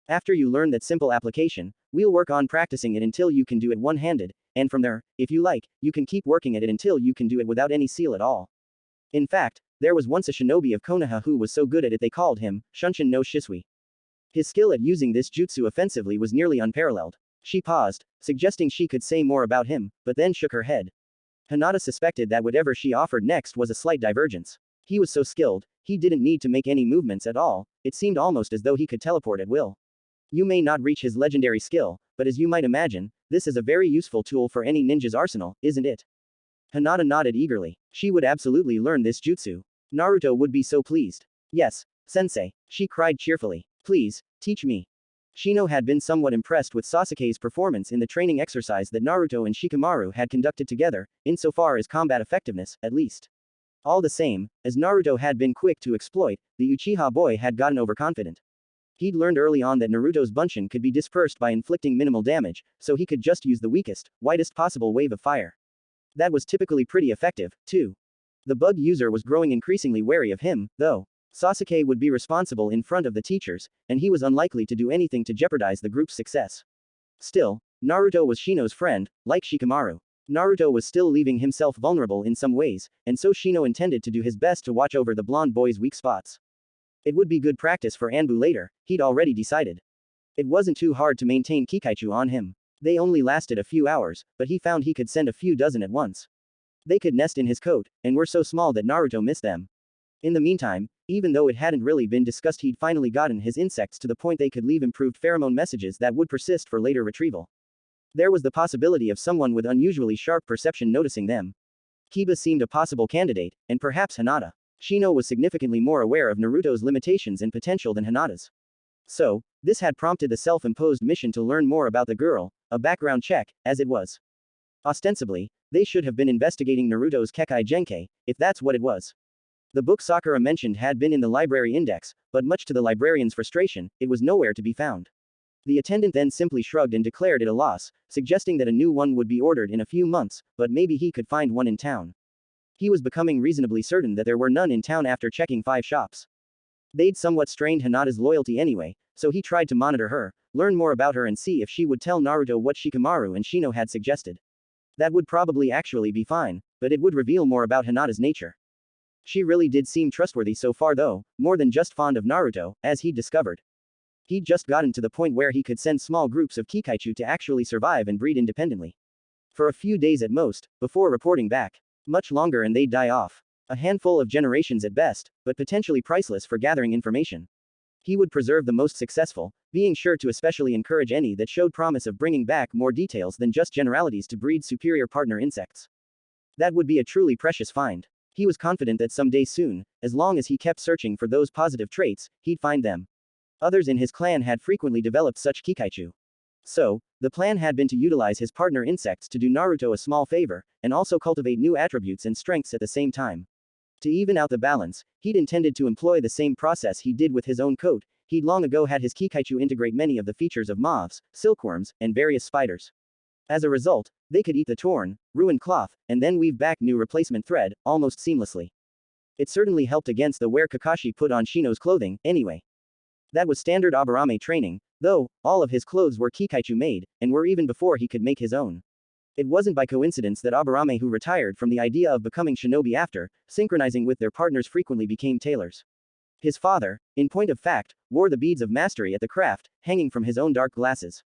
After you learn that simple application, we'll work on practicing it until you can do it one-handed, and from there, if you like, you can keep working at it until you can do it without any seal at all. In fact, there was once a shinobi of Konoha who was so good at it they called him Shunshin no Shisui. His skill at using this jutsu offensively was nearly unparalleled. She paused, suggesting she could say more about him, but then shook her head. Hinata suspected that whatever she offered next was a slight divergence. He was so skilled, he didn't need to make any movements at all, it seemed almost as though he could teleport at will. You may not reach his legendary skill, but as you might imagine, this is a very useful tool for any ninja's arsenal, isn't it? Hinata nodded eagerly. She would absolutely learn this jutsu. Naruto would be so pleased. Yes, sensei, she cried cheerfully. Please, teach me. Shino had been somewhat impressed with Sasuke's performance in the training exercise that Naruto and Shikamaru had conducted together, insofar as combat effectiveness, at least. All the same, as Naruto had been quick to exploit, the Uchiha boy had gotten overconfident. He'd learned early on that Naruto's bunshin could be dispersed by inflicting minimal damage, so he could just use the weakest, widest possible wave of fire. That was typically pretty effective, too. The bug user was growing increasingly wary of him, though. Sasuke would be responsible in front of the teachers, and he was unlikely to do anything to jeopardize the group's success. Still, Naruto was Shino's friend, like Shikamaru. Naruto was still leaving himself vulnerable in some ways, and so Shino intended to do his best to watch over the blonde boy's weak spots. It would be good practice for Anbu later, he'd already decided. It wasn't too hard to maintain Kikaichu on him. They only lasted a few hours, but he found he could send a few dozen at once. They could nest in his coat, and were so small that Naruto missed them. In the meantime, even though it hadn't really been discussed, he'd finally gotten his insects to the point they could leave improved pheromone messages that would persist for later retrieval. There was the possibility of someone with unusually sharp perception noticing them. Kiba seemed a possible candidate, and perhaps Hinata. Shino was significantly more aware of Naruto's limitations and potential than Hinata's. So, this had prompted the self-imposed mission to learn more about the girl, a background check, as it was. Ostensibly, they should have been investigating Naruto's Kekai Genkai, if that's what it was. The book Sakura mentioned had been in the library index, but much to the librarian's frustration, it was nowhere to be found. The attendant then simply shrugged and declared it a loss, suggesting that a new one would be ordered in a few months, but maybe he could find one in town. He was becoming reasonably certain that there were none in town after checking 5 shops. They'd somewhat strained Hinata's loyalty anyway, so he tried to monitor her, learn more about her and see if she would tell Naruto what Shikamaru and Shino had suggested. That would probably actually be fine, but it would reveal more about Hinata's nature. She really did seem trustworthy so far though, more than just fond of Naruto, as he'd discovered. He'd just gotten to the point where he could send small groups of Kikaichu to actually survive and breed independently. For a few days at most, before reporting back. Much longer and they'd die off. A handful of generations at best, but potentially priceless for gathering information. He would preserve the most successful, being sure to especially encourage any that showed promise of bringing back more details than just generalities to breed superior partner insects. That would be a truly precious find. He was confident that someday soon, as long as he kept searching for those positive traits, he'd find them. Others in his clan had frequently developed such Kikaichu. So, the plan had been to utilize his partner insects to do Naruto a small favor, and also cultivate new attributes and strengths at the same time. To even out the balance, he'd intended to employ the same process he did with his own coat. He'd long ago had his Kikaichu integrate many of the features of moths, silkworms, and various spiders. As a result, they could eat the torn, ruined cloth, and then weave back new replacement thread, almost seamlessly. It certainly helped against the wear Kakashi put on Shino's clothing, anyway. That was standard Aburame training, though, all of his clothes were Kikaichu made, and were even before he could make his own. It wasn't by coincidence that Aburame who retired from the idea of becoming shinobi after, synchronizing with their partners frequently became tailors. His father, in point of fact, wore the beads of mastery at the craft, hanging from his own dark glasses.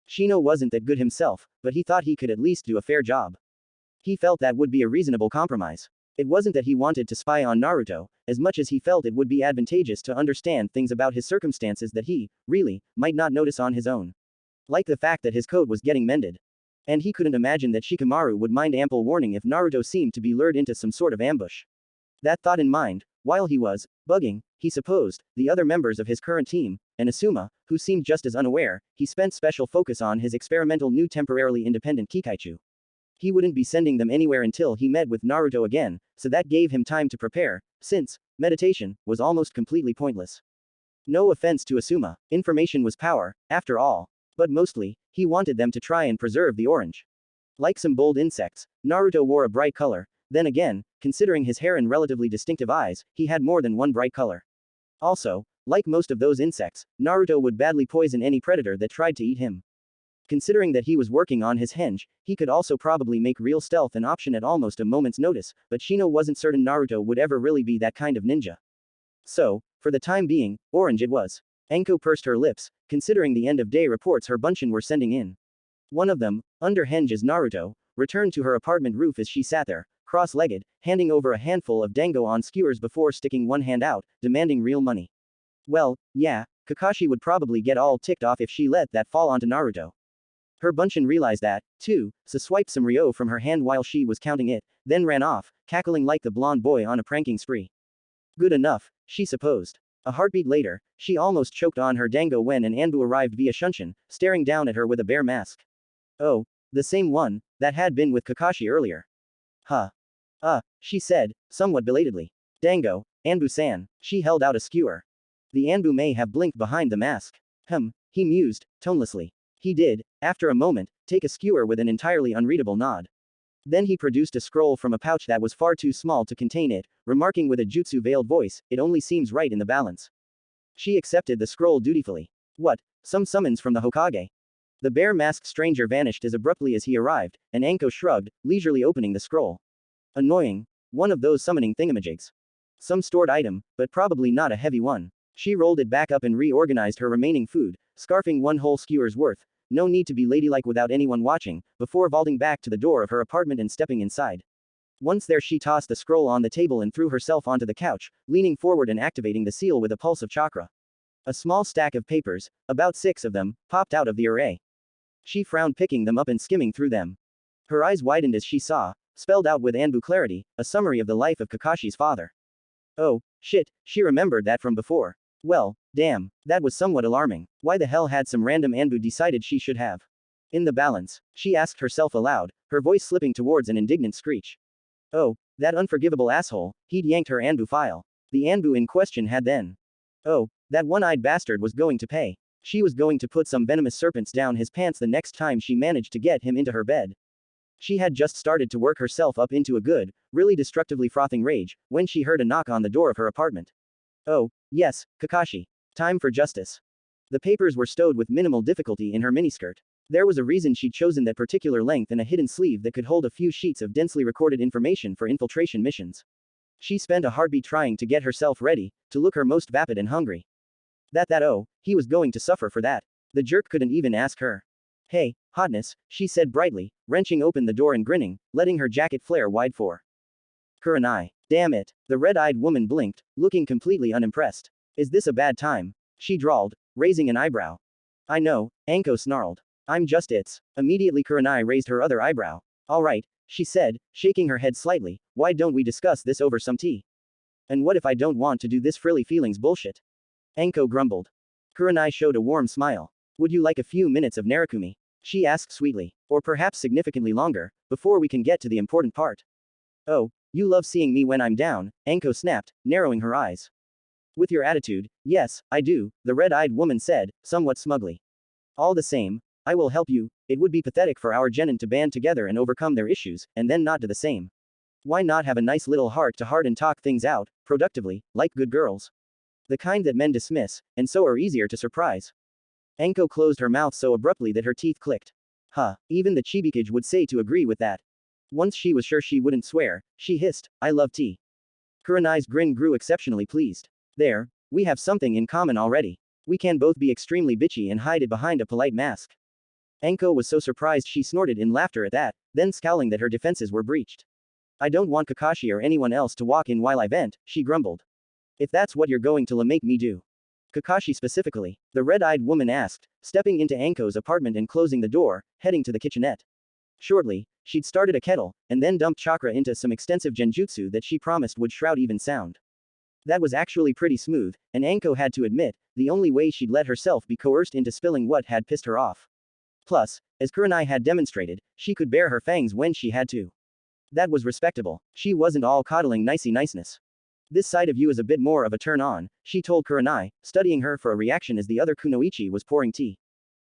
Shino wasn't that good himself, but he thought he could at least do a fair job. He felt that would be a reasonable compromise. It wasn't that he wanted to spy on Naruto, as much as he felt it would be advantageous to understand things about his circumstances that he, really, might not notice on his own. Like the fact that his coat was getting mended. And he couldn't imagine that Shikamaru would mind ample warning if Naruto seemed to be lured into some sort of ambush. That thought in mind, while he was bugging, he supposed, the other members of his current team, and Asuma, who seemed just as unaware, he spent special focus on his experimental new temporarily independent Kikaichu. He wouldn't be sending them anywhere until he met with Naruto again, so that gave him time to prepare, since meditation was almost completely pointless. No offense to Asuma, information was power, after all. But mostly, he wanted them to try and preserve the orange. Like some bold insects, Naruto wore a bright color, then again, considering his hair and relatively distinctive eyes, he had more than one bright color. Also, like most of those insects, Naruto would badly poison any predator that tried to eat him. Considering that he was working on his henge, he could also probably make real stealth an option at almost a moment's notice, but Shino wasn't certain Naruto would ever really be that kind of ninja. So, for the time being, orange it was. Enko pursed her lips, considering the end-of-day reports her bunshin were sending in. One of them, under henge as Naruto, returned to her apartment roof as she sat there, cross-legged, handing over a handful of dango on skewers before sticking one hand out, demanding real money. Well, yeah, Kakashi would probably get all ticked off if she let that fall onto Naruto. Her bunshin realized that, too, so swiped some ryo from her hand while she was counting it, then ran off, cackling like the blonde boy on a pranking spree. Good enough, she supposed. A heartbeat later, she almost choked on her dango when an Anbu arrived via Shunshin, staring down at her with a bear mask. Oh, the same one that had been with Kakashi earlier. Huh. She said, somewhat belatedly. Dango, Anbu-san, she held out a skewer. The Anbu may have blinked behind the mask. He mused, tonelessly. He did, after a moment, take a skewer with an entirely unreadable nod. Then he produced a scroll from a pouch that was far too small to contain it, remarking with a jutsu-veiled voice, it only seems right in the balance. She accepted the scroll dutifully. What? Some summons from the Hokage? The bear-masked stranger vanished as abruptly as he arrived, and Anko shrugged, leisurely opening the scroll. Annoying. One of those summoning thingamajigs. Some stored item, but probably not a heavy one. She rolled it back up and reorganized her remaining food, scarfing one whole skewer's worth. No need to be ladylike without anyone watching, before vaulting back to the door of her apartment and stepping inside. Once there she tossed the scroll on the table and threw herself onto the couch, leaning forward and activating the seal with a pulse of chakra. A small stack of papers, about 6 of them, popped out of the array. She frowned picking them up and skimming through them. Her eyes widened as she saw, spelled out with Anbu clarity, a summary of the life of Kakashi's father. Oh, shit, she remembered that from before. Well, damn, that was somewhat alarming. Why the hell had some random Anbu decided she should have? In the balance, she asked herself aloud, her voice slipping towards an indignant screech. Oh, that unforgivable asshole, he'd yanked her Anbu file. The Anbu in question had then. Oh, that one-eyed bastard was going to pay. She was going to put some venomous serpents down his pants the next time she managed to get him into her bed. She had just started to work herself up into a good, really destructively frothing rage, when she heard a knock on the door of her apartment. Oh, yes, Kakashi. Time for justice. The papers were stowed with minimal difficulty in her miniskirt. There was a reason she'd chosen that particular length and a hidden sleeve that could hold a few sheets of densely recorded information for infiltration missions. She spent a heartbeat trying to get herself ready, to look her most vapid and hungry. He was going to suffer for that. The jerk couldn't even ask her. Hey, hotness, she said brightly, wrenching open the door and grinning, letting her jacket flare wide for Kurenai. Damn it. The red-eyed woman blinked, looking completely unimpressed. Is this a bad time? She drawled, raising an eyebrow. I know, Anko snarled. I'm just it's. Immediately Kurenai raised her other eyebrow. Alright, she said, shaking her head slightly, why don't we discuss this over some tea? And what if I don't want to do this frilly feelings bullshit? Anko grumbled. Kurenai showed a warm smile. Would you like a few minutes of Narakumi? She asked sweetly. Or perhaps significantly longer, before we can get to the important part. Oh, you love seeing me when I'm down, Anko snapped, narrowing her eyes. With your attitude, yes, I do, the red-eyed woman said, somewhat smugly. All the same, I will help you. It would be pathetic for our genin to band together and overcome their issues, and then not do the same. Why not have a nice little heart-to-heart and talk things out, productively, like good girls? The kind that men dismiss, and so are easier to surprise. Anko closed her mouth so abruptly that her teeth clicked. Even the Chibikage would say to agree with that. Once she was sure she wouldn't swear, she hissed, I love tea. Kurenai's grin grew exceptionally pleased. There, we have something in common already. We can both be extremely bitchy and hide it behind a polite mask. Anko was so surprised she snorted in laughter at that, then scowling that her defenses were breached. I don't want Kakashi or anyone else to walk in while I vent, she grumbled. If that's what you're going to make me do. Kakashi specifically, the red-eyed woman asked, stepping into Anko's apartment and closing the door, heading to the kitchenette. Shortly, she'd started a kettle, and then dumped chakra into some extensive genjutsu that she promised would shroud even sound. That was actually pretty smooth, and Anko had to admit, the only way she'd let herself be coerced into spilling what had pissed her off. Plus, as Kurenai had demonstrated, she could bare her fangs when she had to. That was respectable. She wasn't all coddling nicey niceness. This side of you is a bit more of a turn on, she told Kurenai, studying her for a reaction as the other kunoichi was pouring tea.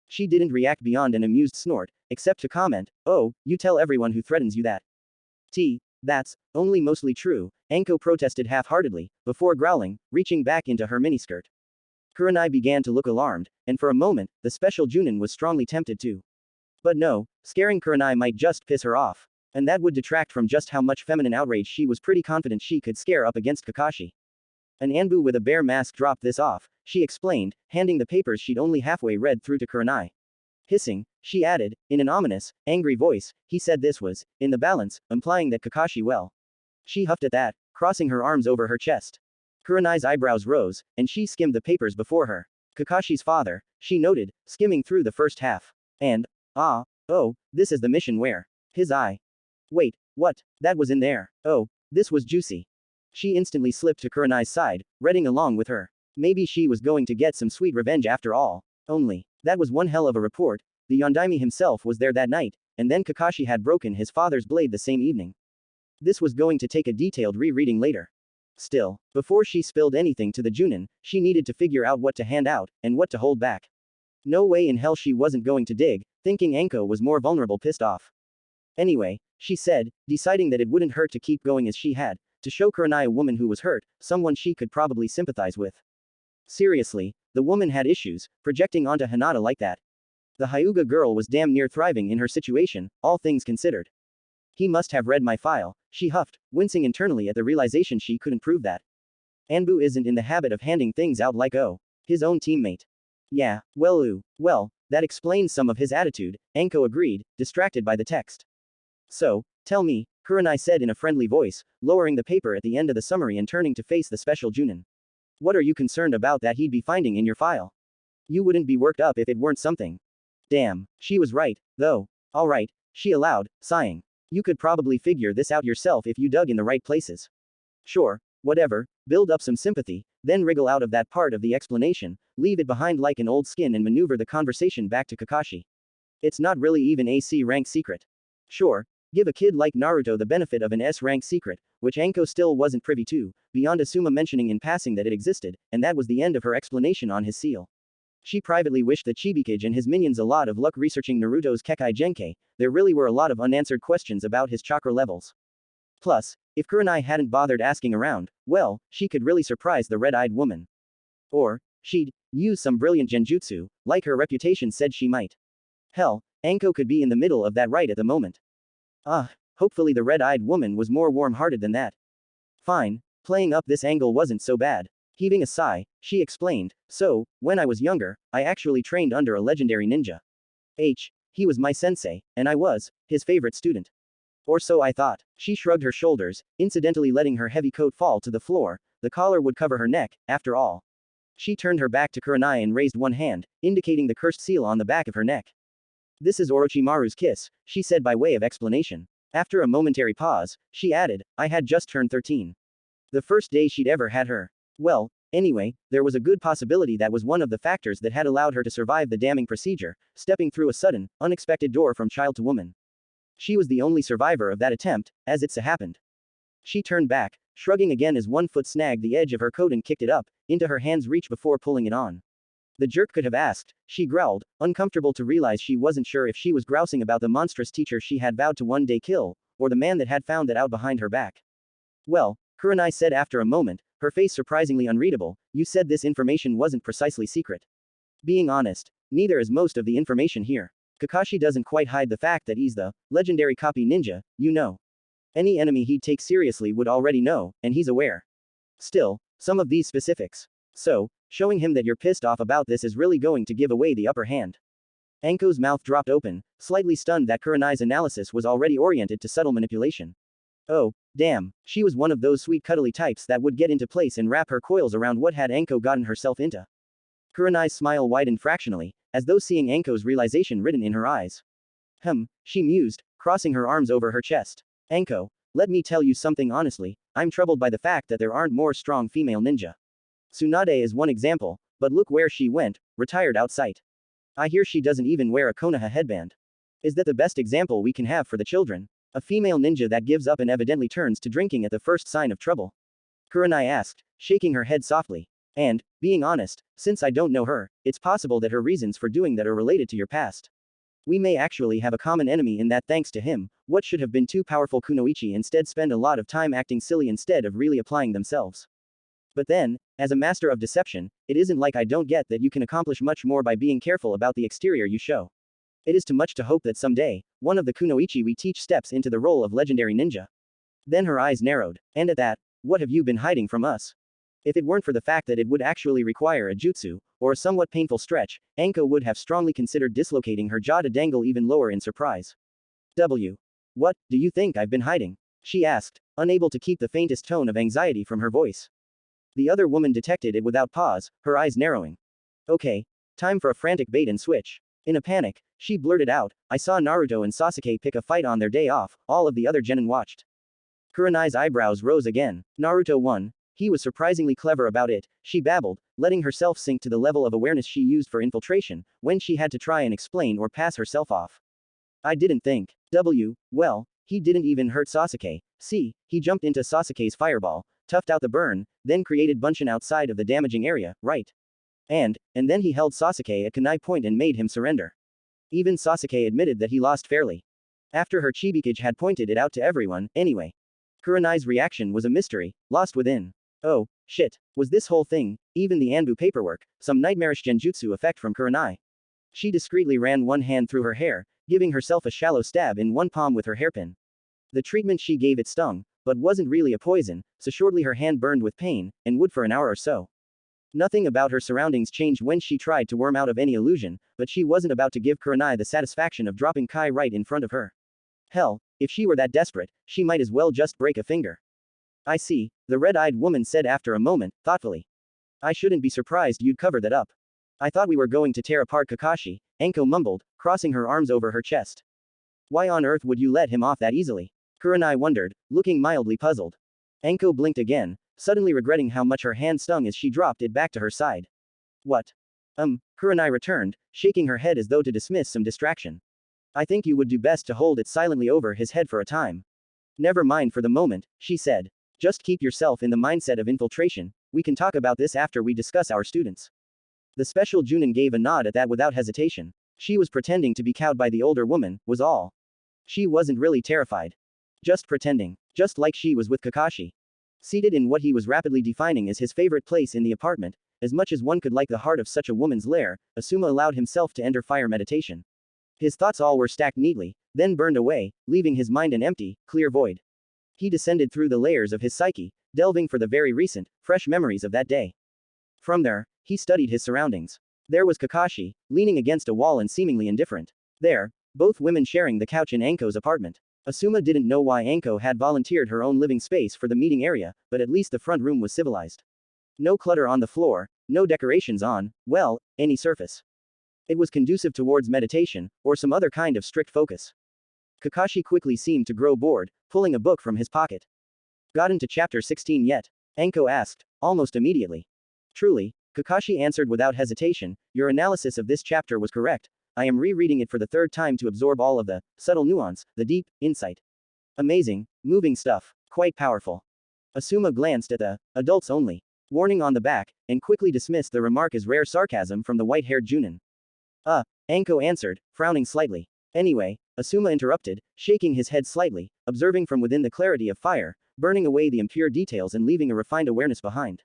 She didn't react beyond an amused snort, except to comment, oh, you tell everyone who threatens you that. Tea, that's only mostly true, Anko protested half-heartedly, before growling, reaching back into her miniskirt. Kurenai began to look alarmed, and for a moment, the special Junin was strongly tempted to. But no, scaring Kurenai might just piss her off. And that would detract from just how much feminine outrage she was pretty confident she could scare up against Kakashi. An Anbu with a bear mask dropped this off, she explained, handing the papers she'd only halfway read through to Kurenai. Hissing, she added, in an ominous, angry voice, he said this was, in the balance, implying that Kakashi well. She huffed at that, crossing her arms over her chest. Kurenai's eyebrows rose, and she skimmed the papers before her. Kakashi's father, she noted, skimming through the first half. And, this is the mission where. His eye. Wait, what? That was in there. Oh, this was juicy. She instantly slipped to Kurenai's side, reading along with her. Maybe she was going to get some sweet revenge after all. Only, that was one hell of a report. The Yondaime himself was there that night, and then Kakashi had broken his father's blade the same evening. This was going to take a detailed rereading later. Still, before she spilled anything to the Junin, she needed to figure out what to hand out, and what to hold back. No way in hell she wasn't going to dig, thinking Anko was more vulnerable pissed off. Anyway, she said, deciding that it wouldn't hurt to keep going as she had, to show Kurenai a woman who was hurt, someone she could probably sympathize with. Seriously, the woman had issues, projecting onto Hinata like that. The Hyuga girl was damn near thriving in her situation, all things considered. He must have read my file, she huffed, wincing internally at the realization she couldn't prove that. Anbu isn't in the habit of handing things out like his own teammate. Yeah, well, that explains some of his attitude, Anko agreed, distracted by the text. So, tell me, Kurenai said in a friendly voice, lowering the paper at the end of the summary and turning to face the special Junin. What are you concerned about that he'd be finding in your file? You wouldn't be worked up if it weren't something. Damn, she was right, though. Alright, she allowed, sighing. You could probably figure this out yourself if you dug in the right places. Sure, whatever, build up some sympathy, then wriggle out of that part of the explanation, leave it behind like an old skin and maneuver the conversation back to Kakashi. It's not really even a C rank secret. Sure, give a kid like Naruto the benefit of an S rank secret, which Anko still wasn't privy to, beyond Asuma mentioning in passing that it existed, and that was the end of her explanation on his seal. She privately wished that Chibikage and his minions a lot of luck researching Naruto's Kekai Genkai. There really were a lot of unanswered questions about his chakra levels. Plus, if Kurenai hadn't bothered asking around, well, she could really surprise the red-eyed woman. Or, She'd use some brilliant genjutsu, like her reputation said she might. Hell, Anko could be in the middle of that right at the moment. Hopefully the red-eyed woman was more warm-hearted than that. Fine, playing up this angle wasn't so bad. Heaving a sigh, she explained, so, when I was younger, I actually trained under a legendary ninja. He was my sensei, and I was his favorite student. Or so I thought. She shrugged her shoulders, incidentally letting her heavy coat fall to the floor. The collar would cover her neck, after all. She turned her back to Kurenai and raised one hand, indicating the cursed seal on the back of her neck. This is Orochimaru's kiss, she said by way of explanation. After a momentary pause, she added, I had just turned 13. The first day she'd ever had her. Well, anyway, there was a good possibility that was one of the factors that had allowed her to survive the damning procedure, stepping through a sudden, unexpected door from child to woman. She was the only survivor of that attempt, as it so happened. She turned back, shrugging again as one foot snagged the edge of her coat and kicked it up, into her hand's reach before pulling it on. The jerk could have asked, she growled, uncomfortable to realize she wasn't sure if she was grousing about the monstrous teacher she had vowed to one day kill, or the man that had found that out behind her back. Well, Kurenai said after a moment, her face surprisingly unreadable, you said this information wasn't precisely secret. Being honest, neither is most of the information here. Kakashi doesn't quite hide the fact that he's the legendary copy ninja, you know. Any enemy he'd take seriously would already know, and he's aware. Still, some of these specifics. So, showing him that you're pissed off about this is really going to give away the upper hand. Anko's mouth dropped open, slightly stunned that Kurenai's analysis was already oriented to subtle manipulation. Oh, damn, she was one of those sweet cuddly types that would get into place and wrap her coils around what had Anko gotten herself into. Kurenai's smile widened fractionally, as though seeing Anko's realization written in her eyes. She mused, crossing her arms over her chest. Anko, let me tell you something honestly, I'm troubled by the fact that there aren't more strong female ninja. Tsunade is one example, but look where she went, retired out sight. I hear she doesn't even wear a Konoha headband. Is that the best example we can have for the children? A female ninja that gives up and evidently turns to drinking at the first sign of trouble? Kurenai asked, shaking her head softly. And, being honest, since I don't know her, it's possible that her reasons for doing that are related to your past. We may actually have a common enemy in that thanks to him, what should have been too powerful kunoichi instead spend a lot of time acting silly instead of really applying themselves. But then, as a master of deception, it isn't like I don't get that you can accomplish much more by being careful about the exterior you show. It is too much to hope that someday, one of the kunoichi we teach steps into the role of legendary ninja. Then her eyes narrowed, and at that, what have you been hiding from us? If it weren't for the fact that it would actually require a jutsu, or a somewhat painful stretch, Anko would have strongly considered dislocating her jaw to dangle even lower in surprise. What do you think I've been hiding? She asked, unable to keep the faintest tone of anxiety from her voice. The other woman detected it without pause, her eyes narrowing. Okay, time for a frantic bait and switch. In a panic, she blurted out, I saw Naruto and Sasuke pick a fight on their day off, all of the other genin watched. Kurenai's eyebrows rose again. Naruto won. He was surprisingly clever about it, she babbled, letting herself sink to the level of awareness she used for infiltration, when she had to try and explain or pass herself off. I didn't think. Well, he didn't even hurt Sasuke. See, he jumped into Sasuke's fireball, toughed out the burn, then created bunshin outside of the damaging area, right? And then he held Sasuke at kunai point and made him surrender. Even Sasuke admitted that he lost fairly. After her Chibikage had pointed it out to everyone, anyway. Kurenai's reaction was a mystery, lost within. Oh, shit, was this whole thing, even the Anbu paperwork, some nightmarish genjutsu effect from Kurenai? She discreetly ran one hand through her hair, giving herself a shallow stab in one palm with her hairpin. The treatment she gave it stung, but wasn't really a poison, so shortly her hand burned with pain, and would for an hour or so. Nothing about her surroundings changed when she tried to worm out of any illusion, but she wasn't about to give Kurenai the satisfaction of dropping Kai right in front of her. Hell, if she were that desperate, she might as well just break a finger. I see, the red-eyed woman said after a moment, thoughtfully. I shouldn't be surprised you'd cover that up. I thought we were going to tear apart Kakashi, Anko mumbled, crossing her arms over her chest. Why on earth would you let him off that easily? Kurenai wondered, looking mildly puzzled. Anko blinked again, suddenly regretting how much her hand stung as she dropped it back to her side. What? Kurenai returned, shaking her head as though to dismiss some distraction. I think you would do best to hold it silently over his head for a time. Never mind for the moment, she said. Just keep yourself in the mindset of infiltration, we can talk about this after we discuss our students. The special Junin gave a nod at that without hesitation. She was pretending to be cowed by the older woman, was all. She wasn't really terrified. Just pretending. Just like she was with Kakashi. Seated in what he was rapidly defining as his favorite place in the apartment, as much as one could like the heart of such a woman's lair, Asuma allowed himself to enter fire meditation. His thoughts all were stacked neatly, then burned away, leaving his mind an empty, clear void. He descended through the layers of his psyche, delving for the very recent, fresh memories of that day. From there, he studied his surroundings. There was Kakashi, leaning against a wall and seemingly indifferent. There, both women sharing the couch in Anko's apartment. Asuma didn't know why Anko had volunteered her own living space for the meeting area, but at least the front room was civilized. No clutter on the floor, no decorations on, well, any surface. It was conducive towards meditation, or some other kind of strict focus. Kakashi quickly seemed to grow bored, pulling a book from his pocket. Gotten to chapter 16 yet? Anko asked, almost immediately. Truly, Kakashi answered without hesitation, your analysis of this chapter was correct. I am rereading it for the third time to absorb all of the subtle nuance, the deep insight. Amazing, moving stuff, quite powerful. Asuma glanced at the adults only warning on the back, and quickly dismissed the remark as rare sarcasm from the white-haired Junin. Anko answered, frowning slightly. Anyway, Asuma interrupted, shaking his head slightly, observing from within the clarity of fire, burning away the impure details and leaving a refined awareness behind.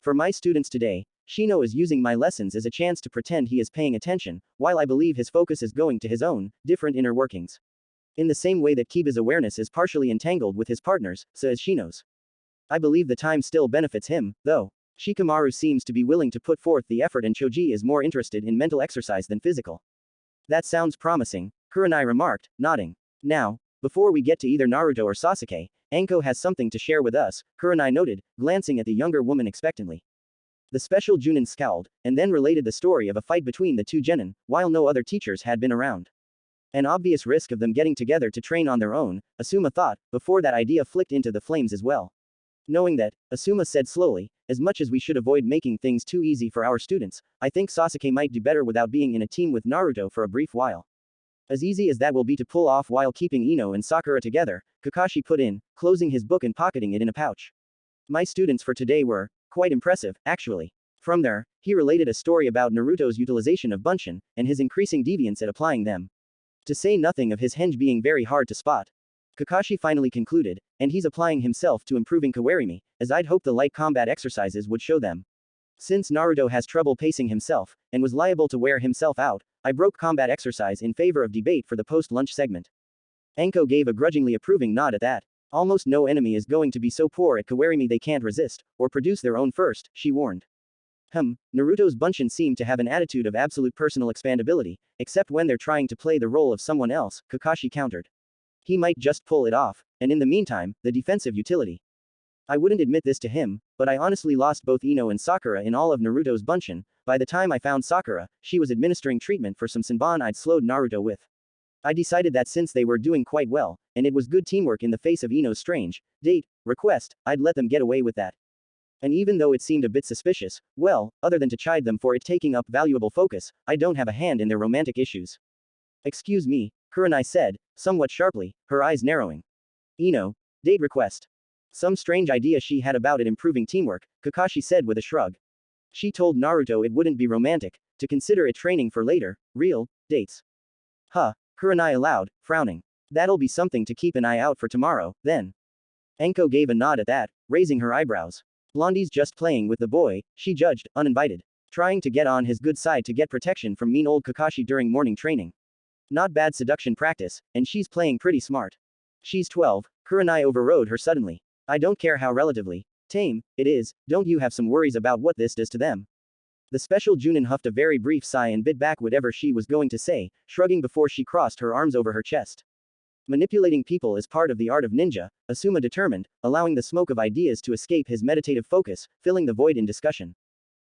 For my students today, Shino is using my lessons as a chance to pretend he is paying attention, while I believe his focus is going to his own, different inner workings. In the same way that Kiba's awareness is partially entangled with his partner's, so is Shino's. I believe the time still benefits him, though. Shikamaru seems to be willing to put forth the effort and Choji is more interested in mental exercise than physical. That sounds promising, Kurenai remarked, nodding. Now, before we get to either Naruto or Sasuke, Anko has something to share with us, Kurenai noted, glancing at the younger woman expectantly. The special Junin scowled, and then related the story of a fight between the two genin, while no other teachers had been around. An obvious risk of them getting together to train on their own, Asuma thought, before that idea flicked into the flames as well. Knowing that, Asuma said slowly, as much as we should avoid making things too easy for our students, I think Sasuke might do better without being in a team with Naruto for a brief while. As easy as that will be to pull off while keeping Ino and Sakura together, Kakashi put in, closing his book and pocketing it in a pouch. My students for today were quite impressive, actually. From there, he related a story about Naruto's utilization of bunshin, and his increasing deviance at applying them. To say nothing of his henge being very hard to spot. Kakashi finally concluded, and he's applying himself to improving kawarimi, as I'd hoped the light combat exercises would show them. Since Naruto has trouble pacing himself, and was liable to wear himself out, I broke combat exercise in favor of debate for the post-lunch segment. Anko gave a grudgingly approving nod at that. Almost no enemy is going to be so poor at kawarimi they can't resist, or produce their own first, she warned. Naruto's bunshin seemed to have an attitude of absolute personal expandability, except when they're trying to play the role of someone else, Kakashi countered. He might just pull it off, and in the meantime, the defensive utility. I wouldn't admit this to him, but I honestly lost both Ino and Sakura in all of Naruto's bunshin. By the time I found Sakura, she was administering treatment for some Senbon I'd slowed Naruto with. I decided that since they were doing quite well, and it was good teamwork in the face of Ino's strange request, I'd let them get away with that. And even though it seemed a bit suspicious, well, other than to chide them for it taking up valuable focus, I don't have a hand in their romantic issues. Excuse me, Kurenai said, somewhat sharply, her eyes narrowing. Ino, date request. Some strange idea she had about it improving teamwork, Kakashi said with a shrug. She told Naruto it wouldn't be romantic, to consider it training for later, real, dates. Kurenai allowed, frowning. That'll be something to keep an eye out for tomorrow, then. Anko gave a nod at that, raising her eyebrows. Blondie's just playing with the boy, she judged, uninvited. Trying to get on his good side to get protection from mean old Kakashi during morning training. Not bad seduction practice, and she's playing pretty smart. She's 12, Kurenai overrode her suddenly. I don't care how relatively tame it is, don't you have some worries about what this does to them? The special Junin huffed a very brief sigh and bit back whatever she was going to say, shrugging before she crossed her arms over her chest. Manipulating people is part of the art of ninja, Asuma determined, allowing the smoke of ideas to escape his meditative focus, filling the void in discussion.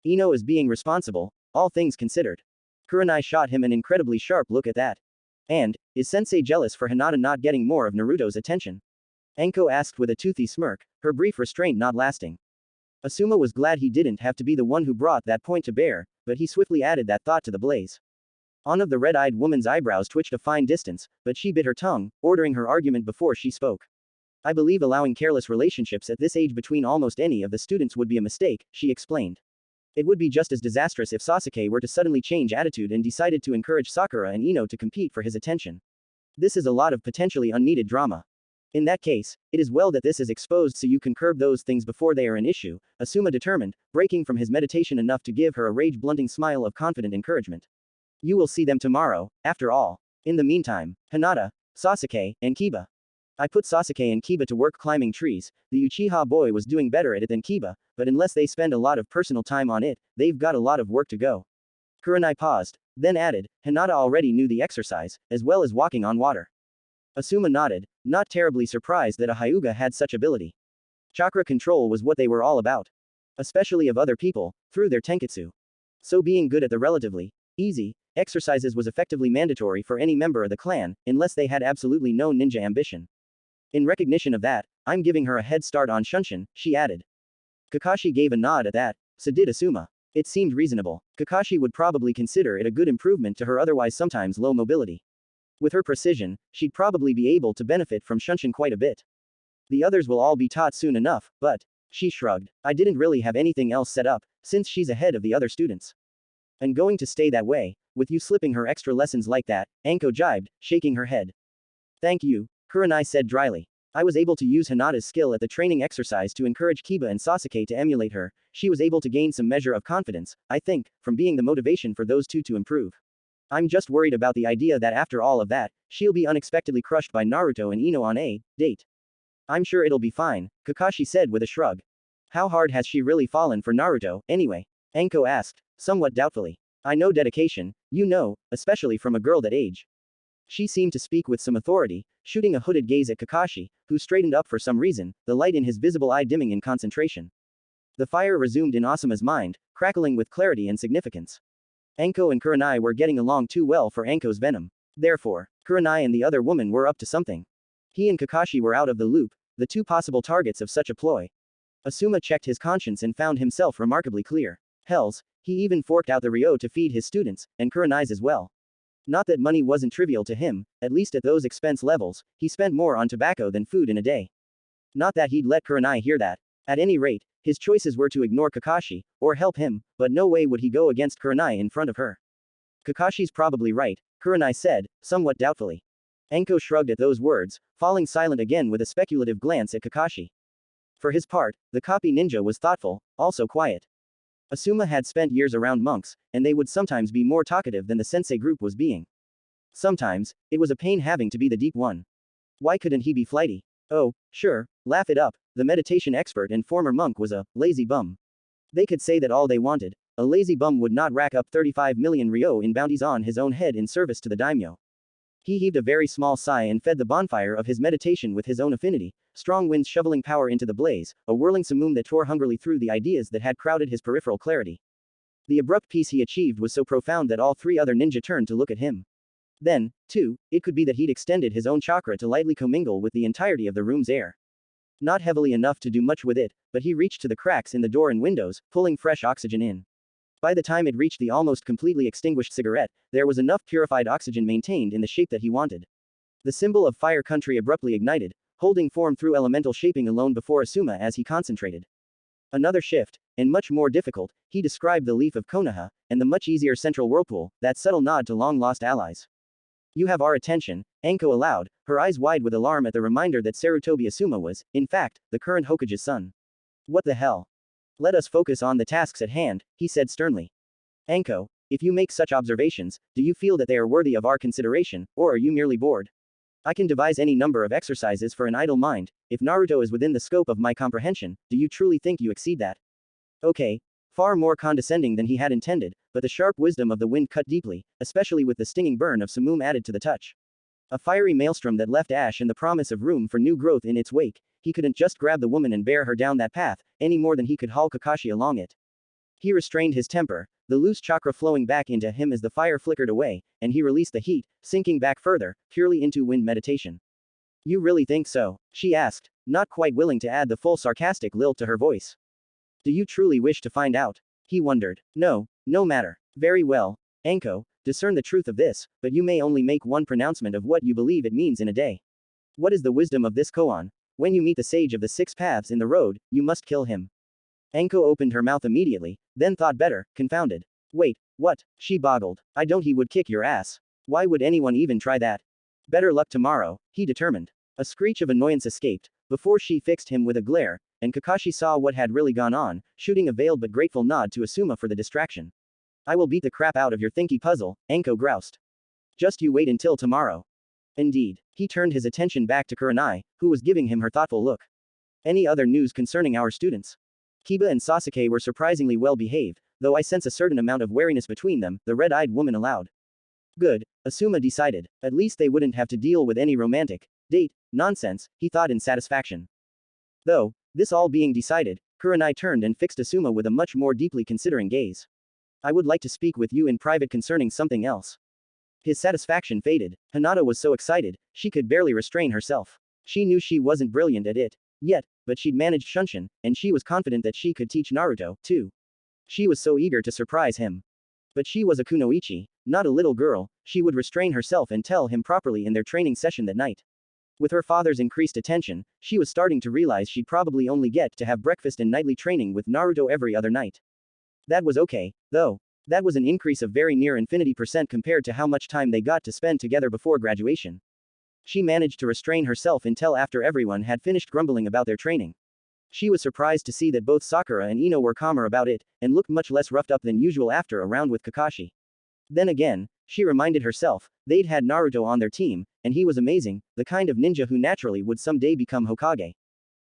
Ino is being responsible, all things considered. Kurenai shot him an incredibly sharp look at that. And, is Sensei jealous for Hinata not getting more of Naruto's attention? Anko asked with a toothy smirk, her brief restraint not lasting. Asuma was glad he didn't have to be the one who brought that point to bear, but he swiftly added that thought to the blaze. On of the red-eyed woman's eyebrows twitched a fine distance, but she bit her tongue, ordering her argument before she spoke. I believe allowing careless relationships at this age between almost any of the students would be a mistake, she explained. It would be just as disastrous if Sasuke were to suddenly change attitude and decided to encourage Sakura and Ino to compete for his attention. This is a lot of potentially unneeded drama. In that case, it is well that this is exposed so you can curb those things before they are an issue, Asuma determined, breaking from his meditation enough to give her a rage-blunting smile of confident encouragement. You will see them tomorrow, after all. In the meantime, Hinata, Sasuke, and Kiba. I put Sasuke and Kiba to work climbing trees. The Uchiha boy was doing better at it than Kiba, but unless they spend a lot of personal time on it, they've got a lot of work to go. Kurenai paused, then added, Hinata already knew the exercise, as well as walking on water. Asuma nodded, not terribly surprised that a Hyuga had such ability. Chakra control was what they were all about. Especially of other people, through their tenketsu. So being good at the relatively easy exercises was effectively mandatory for any member of the clan, unless they had absolutely no ninja ambition. In recognition of that, I'm giving her a head start on Shunshin, she added. Kakashi gave a nod at that, so did Asuma. It seemed reasonable. Kakashi would probably consider it a good improvement to her otherwise sometimes low mobility. With her precision, she'd probably be able to benefit from Shunshin quite a bit. The others will all be taught soon enough, but, she shrugged, I didn't really have anything else set up, since she's ahead of the other students. And going to stay that way, with you slipping her extra lessons like that, Anko jibed, shaking her head. Thank you, Kurenai said dryly. I was able to use Hinata's skill at the training exercise to encourage Kiba and Sasuke to emulate her. She was able to gain some measure of confidence, I think, from being the motivation for those two to improve. I'm just worried about the idea that after all of that, she'll be unexpectedly crushed by Naruto and Ino on a date. I'm sure it'll be fine, Kakashi said with a shrug. How hard has she really fallen for Naruto, anyway? Anko asked, somewhat doubtfully. I know dedication, you know, especially from a girl that age. She seemed to speak with some authority, shooting a hooded gaze at Kakashi, who straightened up for some reason, the light in his visible eye dimming in concentration. The fire resumed in Asuma's mind, crackling with clarity and significance. Anko and Kurenai were getting along too well for Anko's venom. Therefore, Kurenai and the other woman were up to something. He and Kakashi were out of the loop, the two possible targets of such a ploy. Asuma checked his conscience and found himself remarkably clear. Hells, he even forked out the ryo to feed his students, and Kurenai's as well. Not that money wasn't trivial to him, at least at those expense levels, he spent more on tobacco than food in a day. Not that he'd let Kurenai hear that. At any rate, his choices were to ignore Kakashi, or help him, but no way would he go against Kurenai in front of her. Kakashi's probably right, Kurenai said, somewhat doubtfully. Anko shrugged at those words, falling silent again with a speculative glance at Kakashi. For his part, the copy ninja was thoughtful, also quiet. Asuma had spent years around monks, and they would sometimes be more talkative than the sensei group was being. Sometimes, it was a pain having to be the deep one. Why couldn't he be flighty? Oh, sure, laugh it up, the meditation expert and former monk was a lazy bum. They could say that all they wanted, a lazy bum would not rack up 35 million ryo in bounties on his own head in service to the daimyo. He heaved a very small sigh and fed the bonfire of his meditation with his own affinity, strong winds shoveling power into the blaze, a whirling simoom that tore hungrily through the ideas that had crowded his peripheral clarity. The abrupt peace he achieved was so profound that all three other ninja turned to look at him. Then, too, it could be that he'd extended his own chakra to lightly commingle with the entirety of the room's air. Not heavily enough to do much with it, but he reached to the cracks in the door and windows, pulling fresh oxygen in. By the time it reached the almost completely extinguished cigarette, there was enough purified oxygen maintained in the shape that he wanted. The symbol of fire country abruptly ignited, holding form through elemental shaping alone before Asuma as he concentrated. Another shift, and much more difficult, he described the leaf of Konoha, and the much easier central whirlpool, that subtle nod to long-lost allies. You have our attention, Anko allowed, her eyes wide with alarm at the reminder that Sarutobi Asuma was, in fact, the current Hokage's son. What the hell? Let us focus on the tasks at hand, he said sternly. Anko, if you make such observations, do you feel that they are worthy of our consideration, or are you merely bored? I can devise any number of exercises for an idle mind. If Naruto is within the scope of my comprehension, do you truly think you exceed that? Okay. Far more condescending than he had intended, but the sharp wisdom of the wind cut deeply, especially with the stinging burn of simoom added to the touch. A fiery maelstrom that left ash and the promise of room for new growth in its wake. He couldn't just grab the woman and bear her down that path, any more than he could haul Kakashi along it. He restrained his temper, the loose chakra flowing back into him as the fire flickered away, and he released the heat, sinking back further, purely into wind meditation. You really think so? She asked, not quite willing to add the full sarcastic lilt to her voice. Do you truly wish to find out? He wondered. No matter. Very well, Anko, discern the truth of this, but you may only make one pronouncement of what you believe it means in a day. What is the wisdom of this koan? When you meet the sage of the 6 paths in the road, you must kill him. Anko opened her mouth immediately, then thought better, confounded. Wait, what? She boggled. He would kick your ass. Why would anyone even try that? Better luck tomorrow, he determined. A screech of annoyance escaped, before she fixed him with a glare, and Kakashi saw what had really gone on, shooting a veiled but grateful nod to Asuma for the distraction. I will beat the crap out of your thinky puzzle, Anko groused. Just you wait until tomorrow. Indeed. He turned his attention back to Kurenai, who was giving him her thoughtful look. Any other news concerning our students? Kiba and Sasuke were surprisingly well behaved, though I sense a certain amount of wariness between them, the red-eyed woman allowed. Good, Asuma decided. At least they wouldn't have to deal with any romantic date nonsense, he thought in satisfaction. Though, this all being decided, Kurenai turned and fixed Asuma with a much more deeply considering gaze. I would like to speak with you in private concerning something else. His satisfaction faded. Hinata was so excited, she could barely restrain herself. She knew she wasn't brilliant at it yet, but she'd managed Shunshin, and she was confident that she could teach Naruto, too. She was so eager to surprise him. But she was a kunoichi, not a little girl, she would restrain herself and tell him properly in their training session that night. With her father's increased attention, she was starting to realize she'd probably only get to have breakfast and nightly training with Naruto every other night. That was okay, though. That was an increase of very near infinity % compared to how much time they got to spend together before graduation. She managed to restrain herself until after everyone had finished grumbling about their training. She was surprised to see that both Sakura and Ino were calmer about it, and looked much less roughed up than usual after a round with Kakashi. Then again, she reminded herself, they'd had Naruto on their team, and he was amazing, the kind of ninja who naturally would someday become Hokage.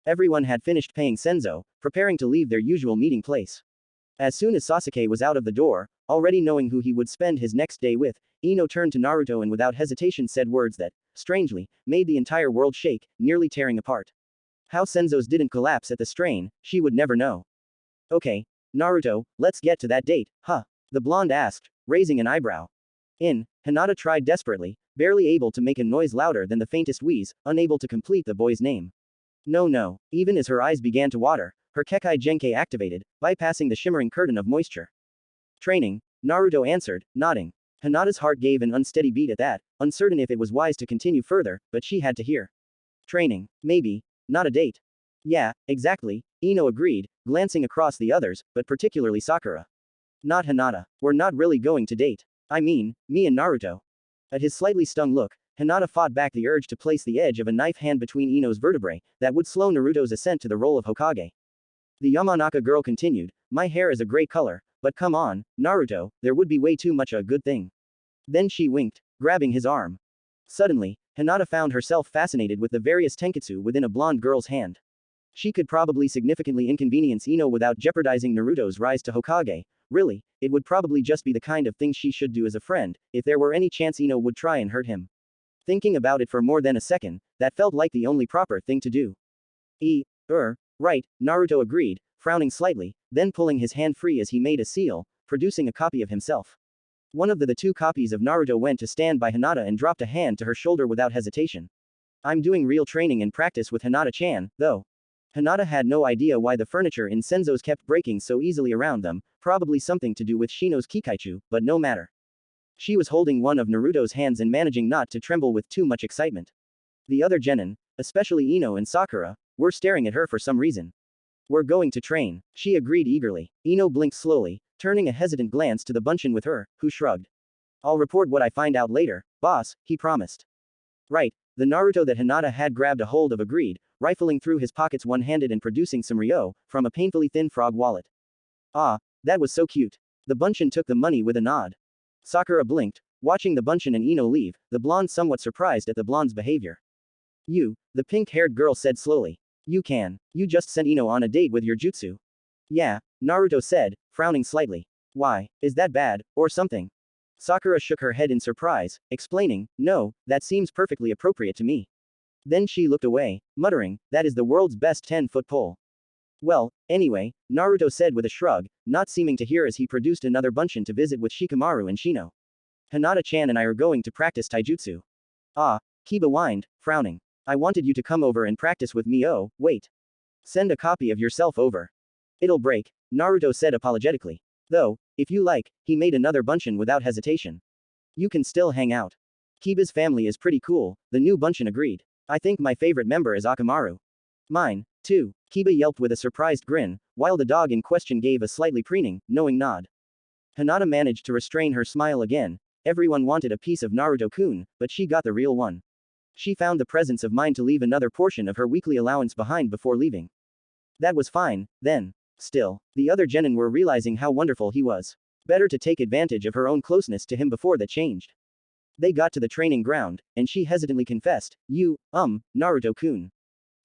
Everyone had finished paying Senzo, preparing to leave their usual meeting place. As soon as Sasuke was out of the door, already knowing who he would spend his next day with, Ino turned to Naruto and without hesitation said words that, strangely, made the entire world shake, nearly tearing apart. How Senzo's didn't collapse at the strain, she would never know. Okay, Naruto, let's get to that date, huh? The blonde asked, raising an eyebrow. Hinata tried desperately, barely able to make a noise louder than the faintest wheeze, unable to complete the boy's name. No, even as her eyes began to water, her Kekai Genkai activated, bypassing the shimmering curtain of moisture. Training, Naruto answered, nodding. Hinata's heart gave an unsteady beat at that, uncertain if it was wise to continue further, but she had to hear. Training, maybe, not a date. Yeah, exactly, Ino agreed, glancing across the others, but particularly Sakura. Not Hinata. We're not really going to date. I mean, me and Naruto. At his slightly stung look, Hinata fought back the urge to place the edge of a knife hand between Ino's vertebrae, that would slow Naruto's ascent to the role of Hokage. The Yamanaka girl continued, my hair is a gray color, but come on, Naruto, there would be way too much a good thing. Then she winked, grabbing his arm. Suddenly, Hinata found herself fascinated with the various tenketsu within a blonde girl's hand. She could probably significantly inconvenience Ino without jeopardizing Naruto's rise to Hokage. Really, it would probably just be the kind of thing she should do as a friend, if there were any chance Ino would try and hurt him. Thinking about it for more than a second, that felt like the only proper thing to do. Right, Naruto agreed, frowning slightly, then pulling his hand free as he made a seal, producing a copy of himself. One of the two copies of Naruto went to stand by Hinata and dropped a hand to her shoulder without hesitation. I'm doing real training and practice with Hinata-chan, though. Hinata had no idea why the furniture in Senzo's kept breaking so easily around them, probably something to do with Shino's Kikaichu, but no matter. She was holding one of Naruto's hands and managing not to tremble with too much excitement. The other genin, especially Ino and Sakura, were staring at her for some reason. We're going to train, she agreed eagerly. Ino blinked slowly, turning a hesitant glance to the bunshin with her, who shrugged. I'll report what I find out later, boss, he promised. Right, the Naruto that Hinata had grabbed a hold of agreed, rifling through his pockets one-handed and producing some ryo from a painfully thin frog wallet. Ah, that was so cute. The bunshin took the money with a nod. Sakura blinked, watching the bunshin and Ino leave, the blonde somewhat surprised at the blonde's behavior. You, the pink-haired girl said slowly. You just sent Ino on a date with your jutsu. Yeah, Naruto said, frowning slightly. Why, is that bad, or something? Sakura shook her head in surprise, explaining, no, that seems perfectly appropriate to me. Then she looked away, muttering, that is the world's best 10-foot pole. Well, anyway, Naruto said with a shrug, not seeming to hear as he produced another bunshin to visit with Shikamaru and Shino. Hinata-chan and I are going to practice taijutsu. Ah, Kiba whined, frowning. I wanted you to come over and practice with me. Oh, wait. Send a copy of yourself over. It'll break, Naruto said apologetically. Though, if you like, he made another bunshin without hesitation. You can still hang out. Kiba's family is pretty cool, the new bunshin agreed. I think my favorite member is Akamaru. Mine, too, Kiba yelped with a surprised grin, while the dog in question gave a slightly preening, knowing nod. Hinata managed to restrain her smile again. Everyone wanted a piece of Naruto-kun, but she got the real one. She found the presence of mind to leave another portion of her weekly allowance behind before leaving. That was fine, then. Still, the other genin were realizing how wonderful he was. Better to take advantage of her own closeness to him before that changed. They got to the training ground, and she hesitantly confessed, Naruto-kun.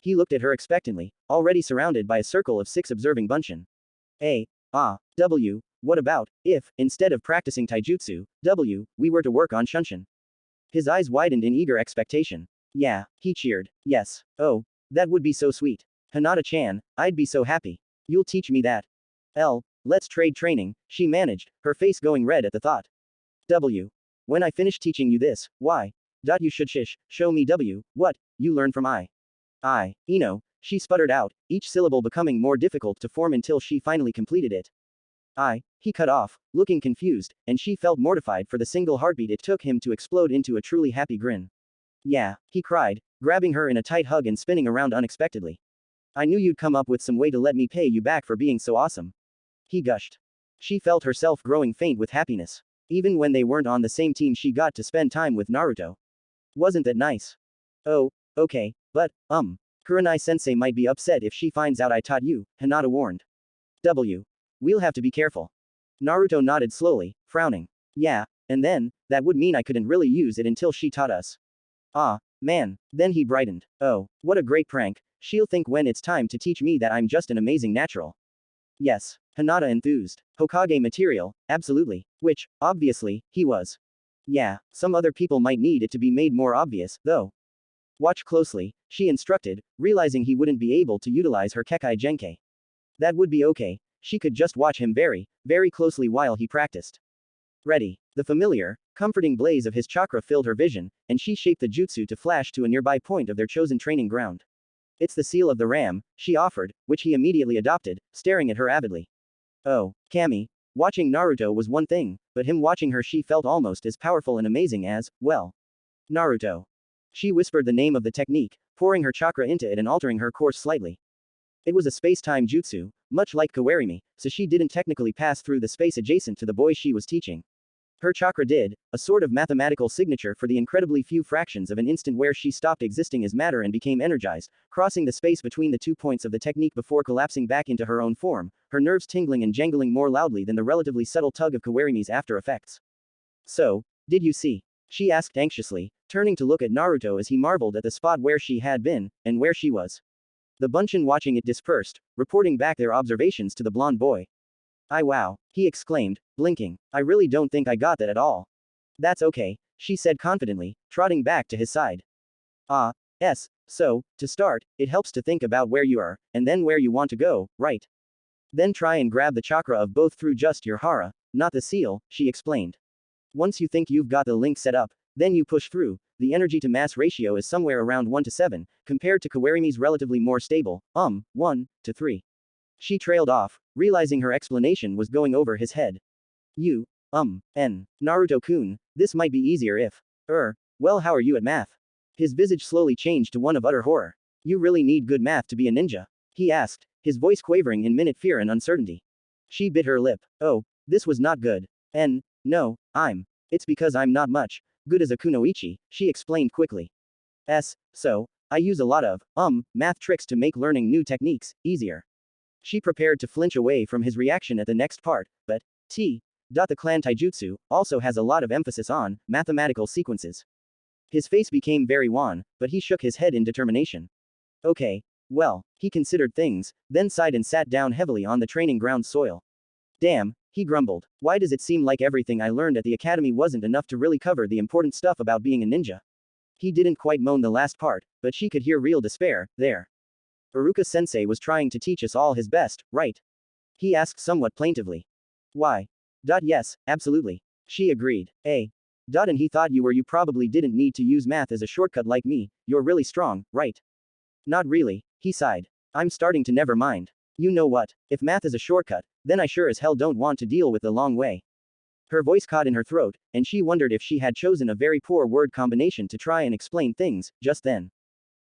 He looked at her expectantly, already surrounded by a circle of 6 observing bunshin. What about, if, instead of practicing taijutsu, we were to work on shunshin? His eyes widened in eager expectation. Yeah, he cheered. Yes. Oh, that would be so sweet. Hinata-chan, I'd be so happy. You'll teach me that. Let's trade training, she managed, her face going red at the thought. When I finish teaching you this, why? You should show me what you learn from she sputtered out, each syllable becoming more difficult to form until she finally completed it. He cut off, looking confused, and she felt mortified for the single heartbeat it took him to explode into a truly happy grin. Yeah, he cried, grabbing her in a tight hug and spinning around unexpectedly. I knew you'd come up with some way to let me pay you back for being so awesome. He gushed. She felt herself growing faint with happiness. Even when they weren't on the same team, she got to spend time with Naruto. Wasn't that nice? Oh, okay, but, Kurenai-sensei might be upset if she finds out I taught you, Hinata warned. We'll have to be careful. Naruto nodded slowly, frowning. Yeah, and then, that would mean I couldn't really use it until she taught us. Man. Then he brightened. Oh, what a great prank, she'll think when it's time to teach me that I'm just an amazing natural. Yes, Hinata enthused. Hokage material, absolutely. Which, obviously, he was. Yeah, some other people might need it to be made more obvious, though. Watch closely, she instructed, realizing he wouldn't be able to utilize her Kekai Genkai. That would be okay, she could just watch him very, very closely while he practiced. Ready. The familiar, comforting blaze of his chakra filled her vision, and she shaped the jutsu to flash to a nearby point of their chosen training ground. It's the seal of the ram, she offered, which he immediately adopted, staring at her avidly. Oh, Kami. Watching Naruto was one thing, but him watching her she felt almost as powerful and amazing as, well. Naruto. She whispered the name of the technique, pouring her chakra into it and altering her course slightly. It was a space-time jutsu, much like Kawarimi, so she didn't technically pass through the space adjacent to the boy she was teaching. Her chakra did, a sort of mathematical signature for the incredibly few fractions of an instant where she stopped existing as matter and became energized, crossing the space between the 2 points of the technique before collapsing back into her own form, her nerves tingling and jangling more loudly than the relatively subtle tug of Kawarimi's after effects. So, did you see? She asked anxiously, turning to look at Naruto as he marveled at the spot where she had been, and where she was. The bunshin watching it dispersed, reporting back their observations to the blonde boy. Wow, he exclaimed, blinking. I really don't think I got that at all. That's okay, she said confidently, trotting back to his side. So, to start, it helps to think about where you are, and then where you want to go, right? Then try and grab the chakra of both through just your hara, not the seal, she explained. Once you think you've got the link set up, then you push through. The energy to mass ratio is somewhere around 1 to 7, compared to Kawarimi's relatively more stable, 1 to 3. She trailed off, realizing her explanation was going over his head. Naruto-kun, this might be easier if. Well, how are you at math? His visage slowly changed to one of utter horror. You really need good math to be a ninja? He asked, his voice quavering in minute fear and uncertainty. She bit her lip. Oh, this was not good. No, it's because I'm not much good as a kunoichi, she explained quickly. So, I use a lot of, math tricks to make learning new techniques easier. She prepared to flinch away from his reaction at the next part, but, the clan taijutsu also has a lot of emphasis on mathematical sequences. His face became very wan, but he shook his head in determination. Okay, well, he considered things, then sighed and sat down heavily on the training ground soil. Damn, he grumbled. Why does it seem like everything I learned at the academy wasn't enough to really cover the important stuff about being a ninja? He didn't quite moan the last part, but she could hear real despair there. Iruka-sensei was trying to teach us all his best, right? He asked somewhat plaintively. Why? Yes, absolutely. She agreed. And he thought you probably didn't need to use math as a shortcut like me, you're really strong, right? Not really, he sighed. I'm starting to never mind. You know what, if math is a shortcut, then I sure as hell don't want to deal with the long way. Her voice caught in her throat, and she wondered if she had chosen a very poor word combination to try and explain things, just then.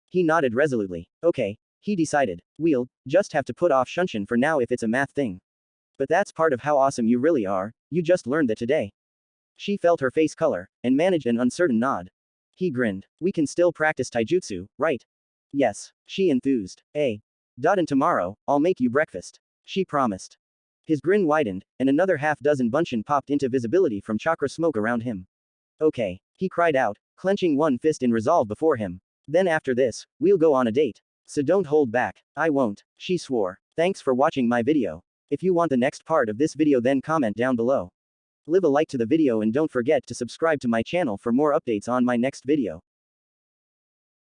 He nodded resolutely. Okay, he decided. We'll just have to put off shunshin for now if it's a math thing. But that's part of how awesome you really are, you just learned that today. She felt her face color, and managed an uncertain nod. He grinned. We can still practice taijutsu, right? Yes. She enthused. And tomorrow, I'll make you breakfast. She promised. His grin widened, and another half-dozen bunshin popped into visibility from chakra smoke around him. Okay. He cried out, clenching one fist in resolve before him. Then after this, we'll go on a date. So don't hold back. I won't, she swore. Thanks for watching my video. If you want the next part of this video, then comment down below. Leave a like to the video and don't forget to subscribe to my channel for more updates on my next video.